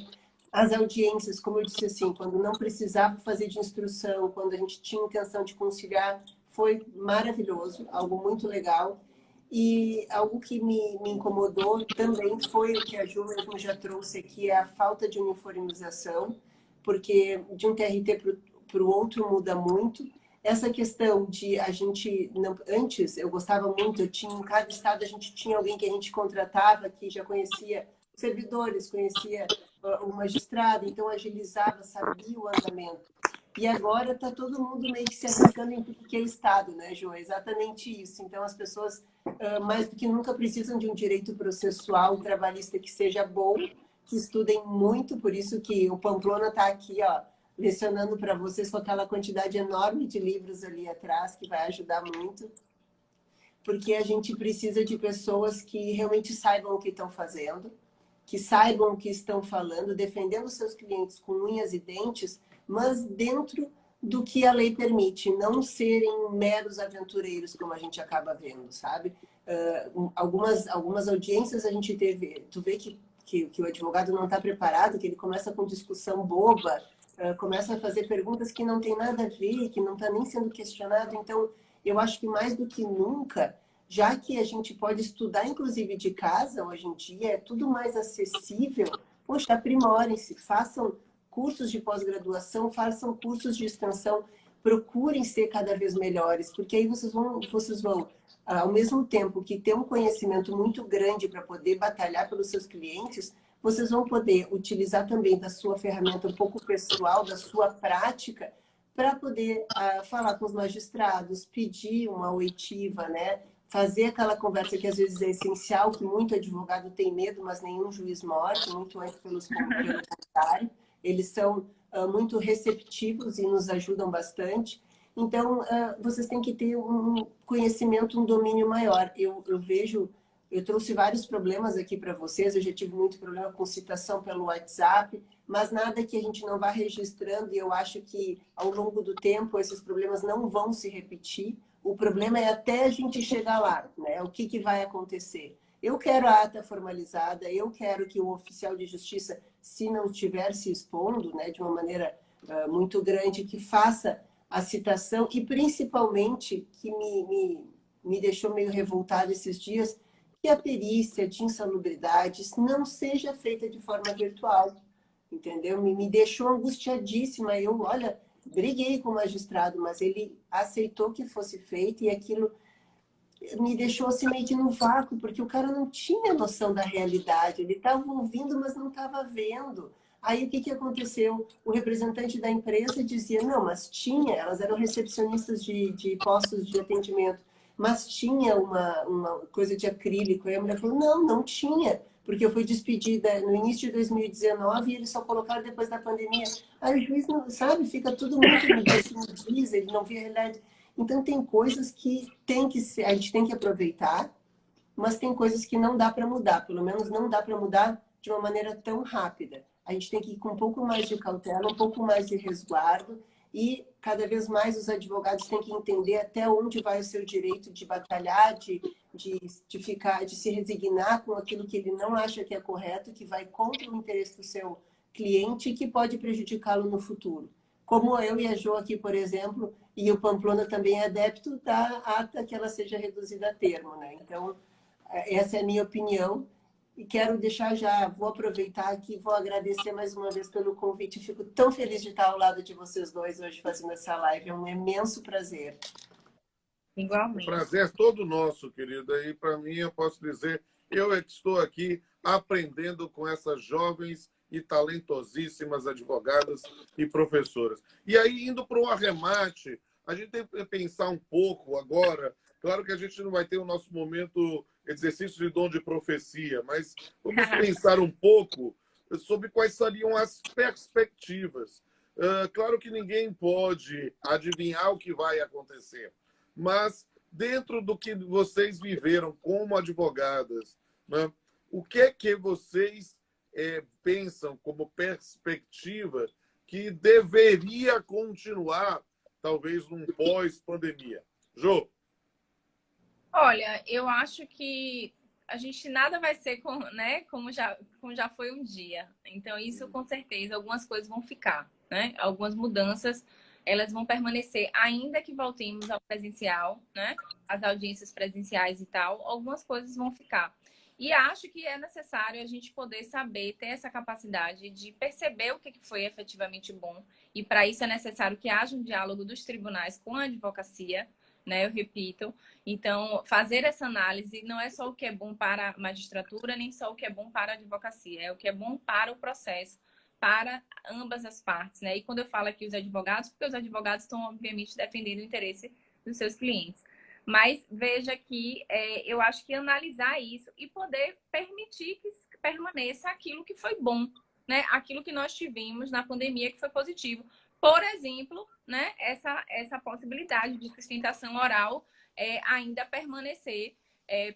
As audiências, como eu disse assim, quando não precisava fazer de instrução, quando a gente tinha intenção de conciliar, foi maravilhoso, algo muito legal. E algo que me incomodou também foi o que a Ju mesmo já trouxe aqui, é a falta de uniformização, porque de um TRT para o outro muda muito. Essa questão de a gente... Antes, eu gostava muito, em cada estado a gente tinha alguém que a gente contratava, que já conhecia os servidores, conhecia o magistrado, então agilizava, sabia o andamento. E agora está todo mundo meio que se arriscando em tudo que é estado, né, Ju? É exatamente isso. Então, as pessoas, mais do que nunca, precisam de um direito processual trabalhista que seja bom, que estudem muito, por isso que o Pamplona está aqui, ó, lecionando para vocês com aquela quantidade enorme de livros ali atrás, que vai ajudar muito, porque a gente precisa de pessoas que realmente saibam o que estão fazendo, que saibam o que estão falando, defendendo seus clientes com unhas e dentes, mas dentro do que a lei permite, não serem meros aventureiros, como a gente acaba vendo, sabe? Algumas audiências a gente teve, tu vê que o advogado não está preparado, que ele começa com discussão boba, começa a fazer perguntas que não tem nada a ver, que não está nem sendo questionado. Então, eu acho que mais do que nunca, já que a gente pode estudar, inclusive, de casa, hoje em dia, é tudo mais acessível, poxa, aprimorem-se, façam cursos de pós-graduação, façam cursos de extensão. procurem ser cada vez melhores, porque aí vocês vão ao mesmo tempo que ter um conhecimento muito grande para poder batalhar pelos seus clientes, vocês vão poder utilizar também da sua ferramenta um pouco pessoal, da sua prática, para poder falar com os magistrados, pedir uma oitiva, né? Fazer aquela conversa que às vezes é essencial, que muito advogado tem medo, mas nenhum juiz morde, muito antes pelo contrário. Eles são muito receptivos e nos ajudam bastante. Então, vocês têm que ter um conhecimento, um domínio maior. Eu vejo, eu trouxe vários problemas aqui para vocês, eu já tive muito problema com citação pelo WhatsApp, mas nada que a gente não vá registrando, e eu acho que ao longo do tempo esses problemas não vão se repetir. O problema é até a gente chegar lá, né? O que vai acontecer? Eu quero a ata formalizada, eu quero que o oficial de justiça, se não estiver se expondo, né, de uma maneira muito grande, que faça a citação, e principalmente, que me deixou meio revoltada esses dias, que a perícia de insalubridades não seja feita de forma virtual, entendeu? Me deixou angustiadíssima. Eu, olha, briguei com o magistrado, mas ele aceitou que fosse feito, e aquilo me deixou assim meio que no vácuo, porque o cara não tinha noção da realidade, ele estava ouvindo, mas não estava vendo. Aí o que aconteceu? O representante da empresa dizia, não, mas tinha, elas eram recepcionistas de postos de atendimento, mas tinha uma coisa de acrílico. Aí a mulher falou, não tinha, porque eu fui despedida no início de 2019 e eles só colocaram depois da pandemia. Aí o juiz, não sabe, fica tudo muito no diz, ele não via a realidade. Então, tem coisas que a gente tem que aproveitar, mas tem coisas que não dá para mudar. Pelo menos não dá para mudar de uma maneira tão rápida. A gente tem que ir com um pouco mais de cautela, um pouco mais de resguardo, e cada vez mais os advogados têm que entender até onde vai o seu direito de batalhar, de se resignar com aquilo que ele não acha que é correto, que vai contra o interesse do seu cliente e que pode prejudicá-lo no futuro. Como eu e a Jo aqui, por exemplo, e o Pamplona também é adepto da ata que ela seja reduzida a termo, né? Então, essa é a minha opinião. E quero deixar já, vou aproveitar aqui, vou agradecer mais uma vez pelo convite. Fico tão feliz de estar ao lado de vocês dois hoje fazendo essa live. É um imenso prazer. Igualmente. O prazer é todo nosso, querida. E para mim, eu posso dizer, eu é que estou aqui aprendendo com essas jovens e talentosíssimas advogadas e professoras. E aí, indo para o arremate, a gente tem que pensar um pouco agora. Claro que a gente não vai ter o nosso momento exercício de dom de profecia, mas vamos pensar um pouco sobre quais seriam as perspectivas. Claro que ninguém pode adivinhar o que vai acontecer, mas dentro do que vocês viveram como advogadas, né, o que é que vocês pensam como perspectiva que deveria continuar, talvez, num pós-pandemia? Jô? Olha, eu acho que a gente nada vai ser né, como já foi um dia. Então, isso com certeza, algumas coisas vão ficar, né? Algumas mudanças, elas vão permanecer, ainda que voltemos ao presencial, né? As audiências presenciais e tal, algumas coisas vão ficar. E acho que é necessário a gente poder saber, ter essa capacidade de perceber o que foi efetivamente bom. E para isso é necessário que haja um diálogo dos tribunais com a advocacia, né? Eu repito. Então, fazer essa análise não é só o que é bom para a magistratura, nem só o que é bom para a advocacia, é o que é bom para o processo, para ambas as partes, né? E quando eu falo aqui os advogados, porque os advogados estão, obviamente, defendendo o interesse dos seus clientes. Mas veja que eu acho que analisar isso e poder permitir que permaneça aquilo que foi bom, né? Aquilo que nós tivemos na pandemia que foi positivo. Por exemplo, né? Essa possibilidade de sustentação oral ainda permanecer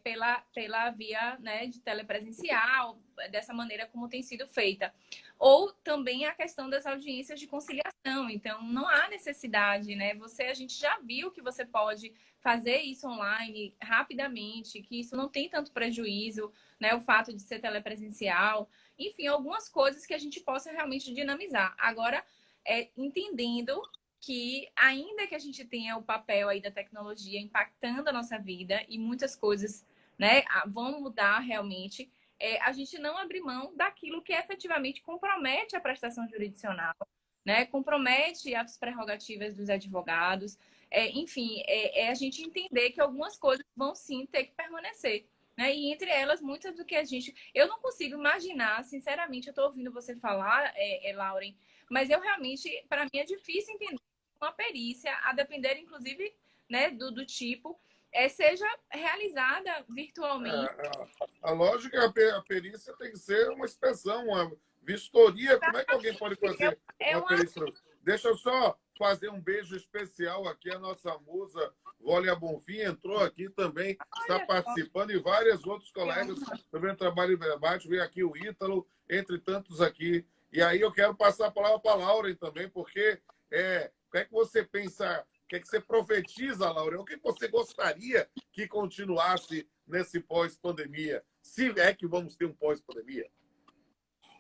pela via, né, de telepresencial, dessa maneira como tem sido feita. Ou também a questão das audiências de conciliação. Então, não há necessidade, né? A gente já viu que você pode fazer isso online rapidamente, que isso não tem tanto prejuízo, né? O fato de ser telepresencial. Enfim, algumas coisas que a gente possa realmente dinamizar. Agora, entendendo que ainda que a gente tenha o papel aí da tecnologia impactando a nossa vida e muitas coisas, né, vão mudar realmente, a gente não abrir mão daquilo que efetivamente compromete a prestação jurisdicional, né? Compromete as prerrogativas dos advogados. Enfim, a gente entender que algumas coisas vão sim ter que permanecer. Né? E entre elas, muitas do que a gente... Eu não consigo imaginar, sinceramente, eu estou ouvindo você falar, Lauren, mas eu realmente, para mim, é difícil entender uma perícia, a depender, inclusive, né, do tipo, seja realizada virtualmente. A lógica é a perícia tem que ser uma inspeção, uma vistoria. Como é que alguém pode fazer uma Uma... perícia? Deixa eu só fazer um beijo especial aqui. A nossa musa, Vólia Bonfim, entrou aqui também, está participando, e vários outros colegas também trabalham em debate. Veio aqui o Ítalo, entre tantos aqui. E aí eu quero passar a palavra para a Lauren também, porque o que é que você pensa, o que é que você profetiza, Lauren? O que você gostaria que continuasse nesse pós-pandemia? Se é que vamos ter um pós-pandemia.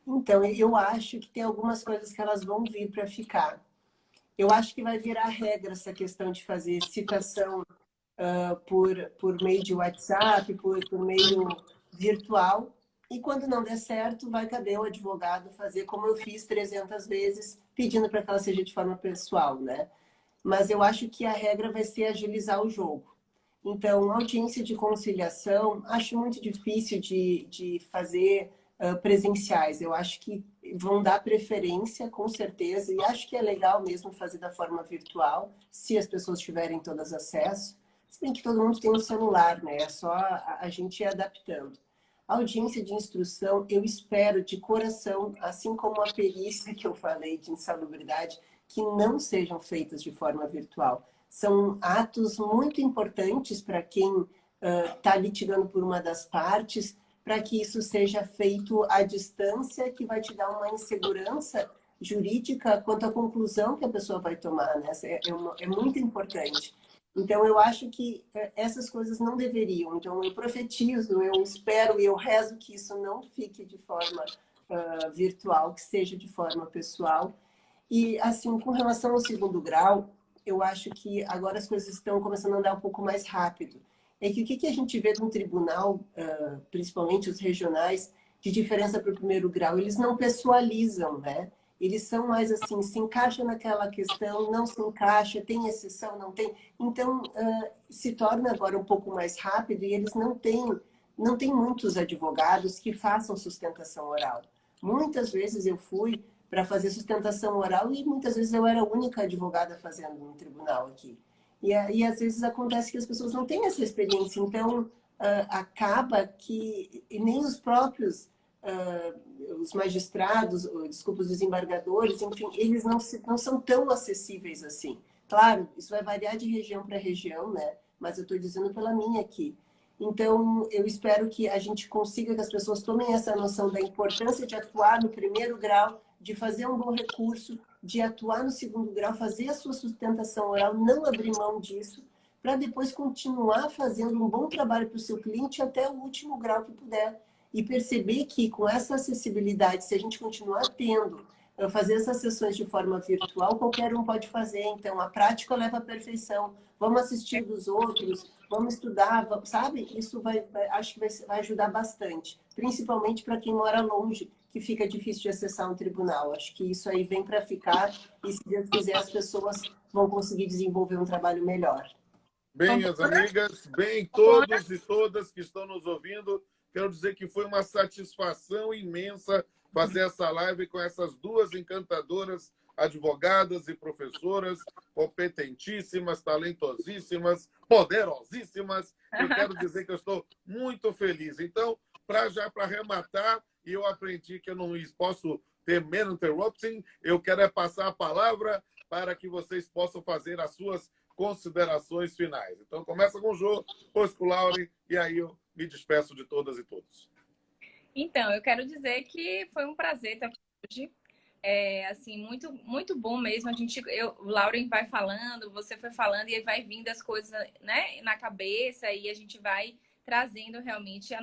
Então, eu acho que tem algumas coisas que elas vão vir para ficar. Eu acho que vai virar regra essa questão de fazer citação por meio de WhatsApp, por meio virtual. E quando não der certo, vai caber o advogado fazer como eu fiz 300 vezes, pedindo para que ela seja de forma pessoal, né? Mas eu acho que a regra vai ser agilizar o jogo. Então, audiência de conciliação, acho muito difícil de fazer presenciais. Eu acho que vão dar preferência, com certeza, e acho que é legal mesmo fazer da forma virtual, se as pessoas tiverem todas acesso. Se bem que todo mundo tem um celular, né? É só a gente ir adaptando. A audiência de instrução, eu espero de coração, assim como a perícia que eu falei de insalubridade, que não sejam feitas de forma virtual. São atos muito importantes para quem está litigando por uma das partes, para que isso seja feito à distância, que vai te dar uma insegurança jurídica quanto à conclusão que a pessoa vai tomar, né? É muito importante. Então, eu acho que essas coisas não deveriam. Então, eu profetizo, eu espero e eu rezo que isso não fique de forma virtual, que seja de forma pessoal. E, assim, com relação ao segundo grau, eu acho que agora as coisas estão começando a andar um pouco mais rápido. É que o que a gente vê no tribunal, principalmente os regionais, de diferença para o primeiro grau, eles não pessoalizam, né? Eles são mais assim, se encaixa naquela questão, não se encaixa, tem exceção, não tem. Então, se torna agora um pouco mais rápido e eles não têm muitos advogados que façam sustentação oral. Muitas vezes eu fui para fazer sustentação oral e muitas vezes eu era a única advogada fazendo no tribunal aqui. E às vezes acontece que as pessoas não têm essa experiência, então acaba que nem os próprios os magistrados, desculpa, os desembargadores, enfim, eles não são tão acessíveis assim. Claro, isso vai variar de região para região, né? Mas eu estou dizendo pela minha aqui. Então, eu espero que a gente consiga que as pessoas tomem essa noção da importância de atuar no primeiro grau, de fazer um bom recurso, de atuar no segundo grau, fazer a sua sustentação oral, não abrir mão disso, para depois continuar fazendo um bom trabalho para o seu cliente até o último grau que puder. E perceber que com essa acessibilidade, se a gente continuar tendo, fazer essas sessões de forma virtual, qualquer um pode fazer. Então, a prática leva à perfeição. Vamos assistir dos outros, vamos estudar, sabe? Isso acho que vai ajudar bastante, principalmente para quem mora longe, que fica difícil de acessar um tribunal. Acho que isso aí vem para ficar e, se Deus quiser, as pessoas vão conseguir desenvolver um trabalho melhor. Bem, minhas amigas, bem, todos e todas que estão nos ouvindo, quero dizer que foi uma satisfação imensa fazer essa live com essas duas encantadoras advogadas e professoras, competentíssimas, talentosíssimas, poderosíssimas. Eu quero dizer que eu estou muito feliz. Então, para arrematar, e eu aprendi que eu não posso ter menos interrupting, eu quero passar a palavra para que vocês possam fazer as suas considerações finais. Então, começa com o Jô, depois com o Lauren, e aí eu me despeço de todas e todos. Então, eu quero dizer que foi um prazer estar aqui hoje. Assim, muito, muito bom mesmo. O Lauren vai falando, você foi falando, e aí vai vindo as coisas, né, na cabeça, e a gente vai trazendo realmente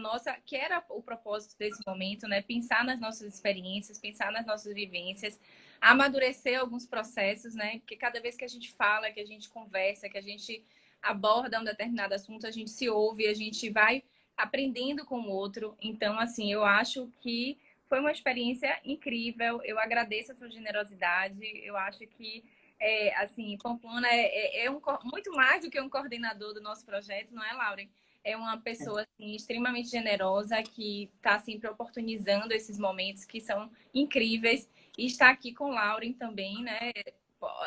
que era o propósito desse momento, né? Pensar nas nossas experiências, pensar nas nossas vivências, amadurecer alguns processos, né? Porque cada vez que a gente fala, que a gente conversa, que a gente aborda um determinado assunto, a gente se ouve, a gente vai aprendendo com o outro. Então, assim, eu acho que foi uma experiência incrível. Eu agradeço a sua generosidade. Eu acho que, assim, Pamplona muito mais do que um coordenador do nosso projeto, não é, Lauren? É uma pessoa assim, extremamente generosa que está sempre oportunizando esses momentos que são incríveis. E está aqui com Lauren também, né?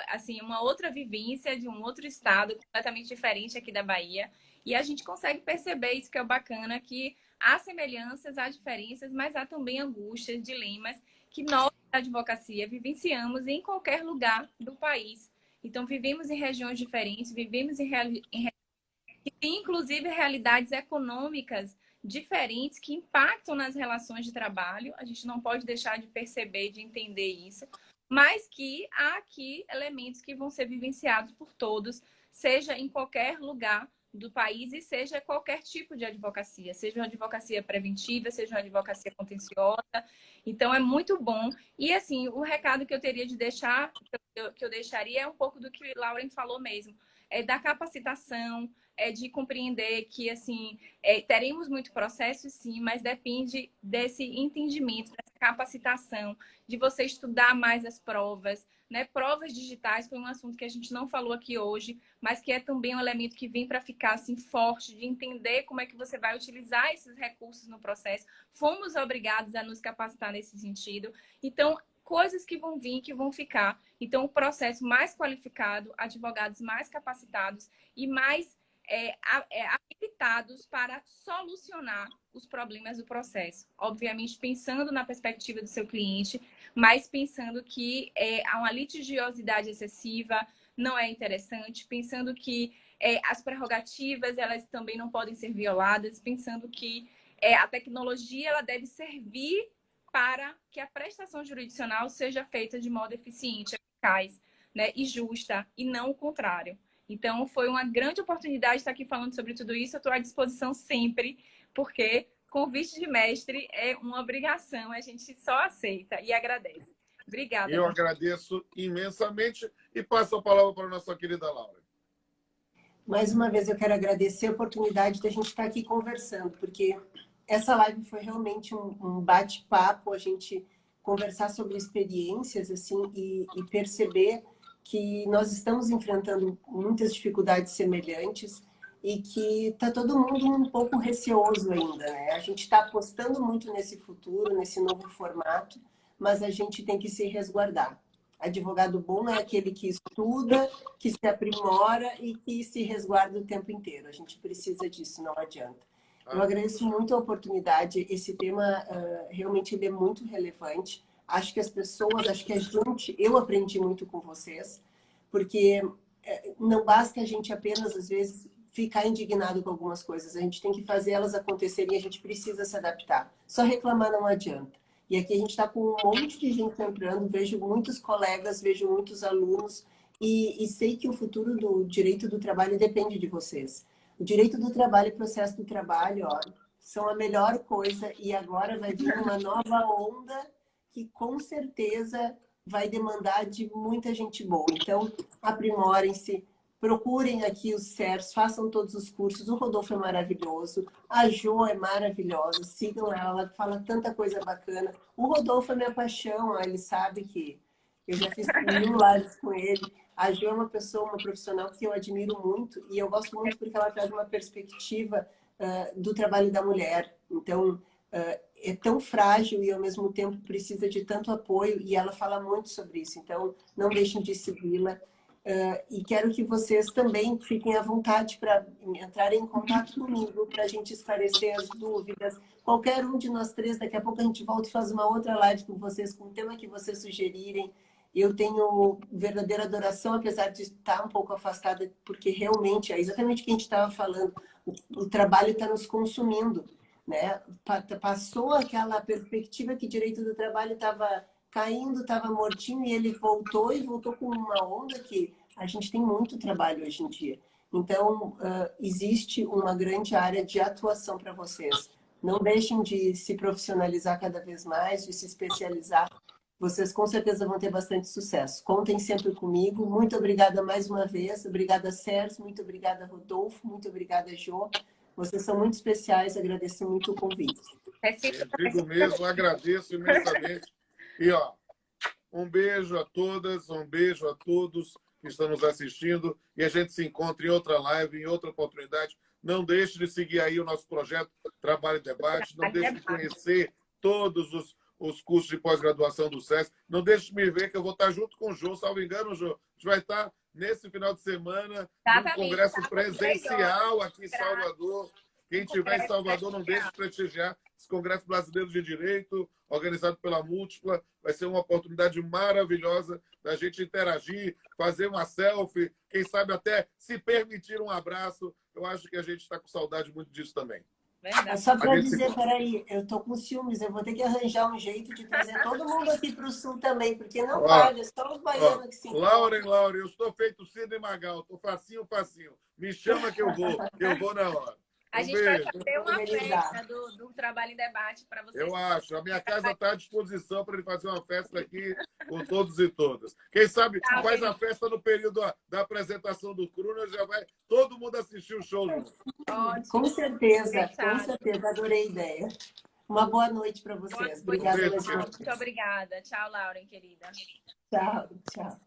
Assim, uma outra vivência de um outro estado completamente diferente aqui da Bahia. E a gente consegue perceber isso que é bacana, que há semelhanças, há diferenças, mas há também angústias, dilemas que nós, da advocacia, vivenciamos em qualquer lugar do país. Então, vivemos em regiões diferentes, vivemos que tem, inclusive, realidades econômicas diferentes que impactam nas relações de trabalho. A gente não pode deixar de perceber, de entender isso, mas que há aqui elementos que vão ser vivenciados por todos, seja em qualquer lugar do país e seja qualquer tipo de advocacia, seja uma advocacia preventiva, seja uma advocacia contenciosa. Então, é muito bom. E, assim, o recado que eu teria de deixar, que eu deixaria é um pouco do que Lauren falou mesmo, é da capacitação, é de compreender que, assim, teremos muito processo, sim, mas depende desse entendimento, dessa capacitação, de você estudar mais as provas, né? Provas digitais foi um assunto que a gente não falou aqui hoje, mas que é também um elemento que vem para ficar, assim, forte, de entender como é que você vai utilizar esses recursos no processo. Fomos obrigados a nos capacitar nesse sentido. Então, coisas que vão vir, que vão ficar. Então, o processo mais qualificado, advogados mais capacitados e mais habilitados para solucionar os problemas do processo. Obviamente, pensando na perspectiva do seu cliente, mas pensando que há uma litigiosidade excessiva, não é interessante, pensando que as prerrogativas elas também não podem ser violadas, pensando que a tecnologia ela deve servir para que a prestação jurisdicional seja feita de modo eficiente, eficaz, né, e justa, e não o contrário. Então, foi uma grande oportunidade estar aqui falando sobre tudo isso. Eu estou à disposição sempre, porque convite de mestre é uma obrigação, a gente só aceita e agradece. Obrigada. Eu agradeço imensamente e passo a palavra para a nossa querida Laura. Mais uma vez, eu quero agradecer a oportunidade de a gente estar aqui conversando, porque essa live foi realmente um bate-papo, a gente conversar sobre experiências assim e perceber que nós estamos enfrentando muitas dificuldades semelhantes e que está todo mundo um pouco receoso ainda, né? A gente está apostando muito nesse futuro, nesse novo formato, mas a gente tem que se resguardar. Advogado bom é aquele que estuda, que se aprimora e que se resguarda o tempo inteiro. A gente precisa disso, não adianta. Eu agradeço muito a oportunidade. Esse tema realmente ele é muito relevante. Acho que as pessoas, acho que a gente, eu aprendi muito com vocês, porque não basta a gente apenas, às vezes, ficar indignado com algumas coisas. A gente tem que fazer elas acontecerem e a gente precisa se adaptar. Só reclamar não adianta. E aqui a gente está com um monte de gente entrando, vejo muitos colegas, vejo muitos alunos e sei que o futuro do direito do trabalho depende de vocês. O direito do trabalho e o processo do trabalho ó, são a melhor coisa e agora vai vir uma nova onda que com certeza vai demandar de muita gente boa. Então, aprimorem-se, procurem aqui os CERS, façam todos os cursos. O Rodolfo é maravilhoso, a Jo é maravilhosa, sigam ela fala tanta coisa bacana. O Rodolfo é minha paixão, ele sabe que eu já fiz 1000 lives com ele. A Jo é uma pessoa, uma profissional que eu admiro muito e eu gosto muito porque ela traz uma perspectiva do trabalho da mulher. Então, é tão frágil e ao mesmo tempo precisa de tanto apoio e ela fala muito sobre isso. Então, não deixem de segui-la. E quero que vocês também fiquem à vontade para entrarem em contato comigo, para a gente esclarecer as dúvidas. Qualquer um de nós três, daqui a pouco a gente volta e faz uma outra live com vocês, com o tema que vocês sugerirem. Eu tenho verdadeira adoração, apesar de estar um pouco afastada, porque realmente é exatamente o que a gente estava falando. O trabalho está nos consumindo, né? Passou aquela perspectiva que direito do trabalho estava caindo, estava mortinho e ele voltou e voltou com uma onda que a gente tem muito trabalho hoje em dia. Então, existe uma grande área de atuação para vocês. Não deixem de se profissionalizar cada vez mais, de se especializar. Vocês com certeza vão ter bastante sucesso. Contem sempre comigo. Muito obrigada mais uma vez. Obrigada, Sérgio. Muito obrigada, Rodolfo. Muito obrigada, Jo. Vocês são muito especiais. Agradeço muito o convite. Digo mesmo, agradeço imensamente. E, ó, um beijo a todas, um beijo a todos que estão nos assistindo. E a gente se encontra em outra live, em outra oportunidade. Não deixe de seguir aí o nosso projeto Trabalho e Debate. Não deixe de conhecer todos os cursos de pós-graduação do SESC. Não deixe de me ver, que eu vou estar junto com o Jô. Salvo engano, Jô, a gente vai estar nesse final de semana num congresso presencial aqui em Salvador. Quem estiver em Salvador, não deixe de prestigiar esse Congresso Brasileiro de Direito, organizado pela Múltipla. Vai ser uma oportunidade maravilhosa da gente interagir, fazer uma selfie, quem sabe até se permitir um abraço. Eu acho que a gente está com saudade muito disso também. É só para dizer, peraí, eu tô com ciúmes, eu vou ter que arranjar um jeito de trazer todo mundo aqui para o Sul também, porque não vale, só os baianos que se Lauren, eu estou feito Sidney Magal, estou facinho. Me chama que eu vou na hora. A gente vai fazer uma festa do Trabalho em Debate para vocês. Eu acho. A minha casa está à disposição para ele fazer uma festa aqui com todos e todas. Quem sabe faz a festa no período da apresentação do Cruna, já vai todo mundo assistir o show. Com certeza, adorei a ideia. Uma boa noite para vocês. Obrigada, Muito obrigada. Tchau, Lauren, querida. Tchau.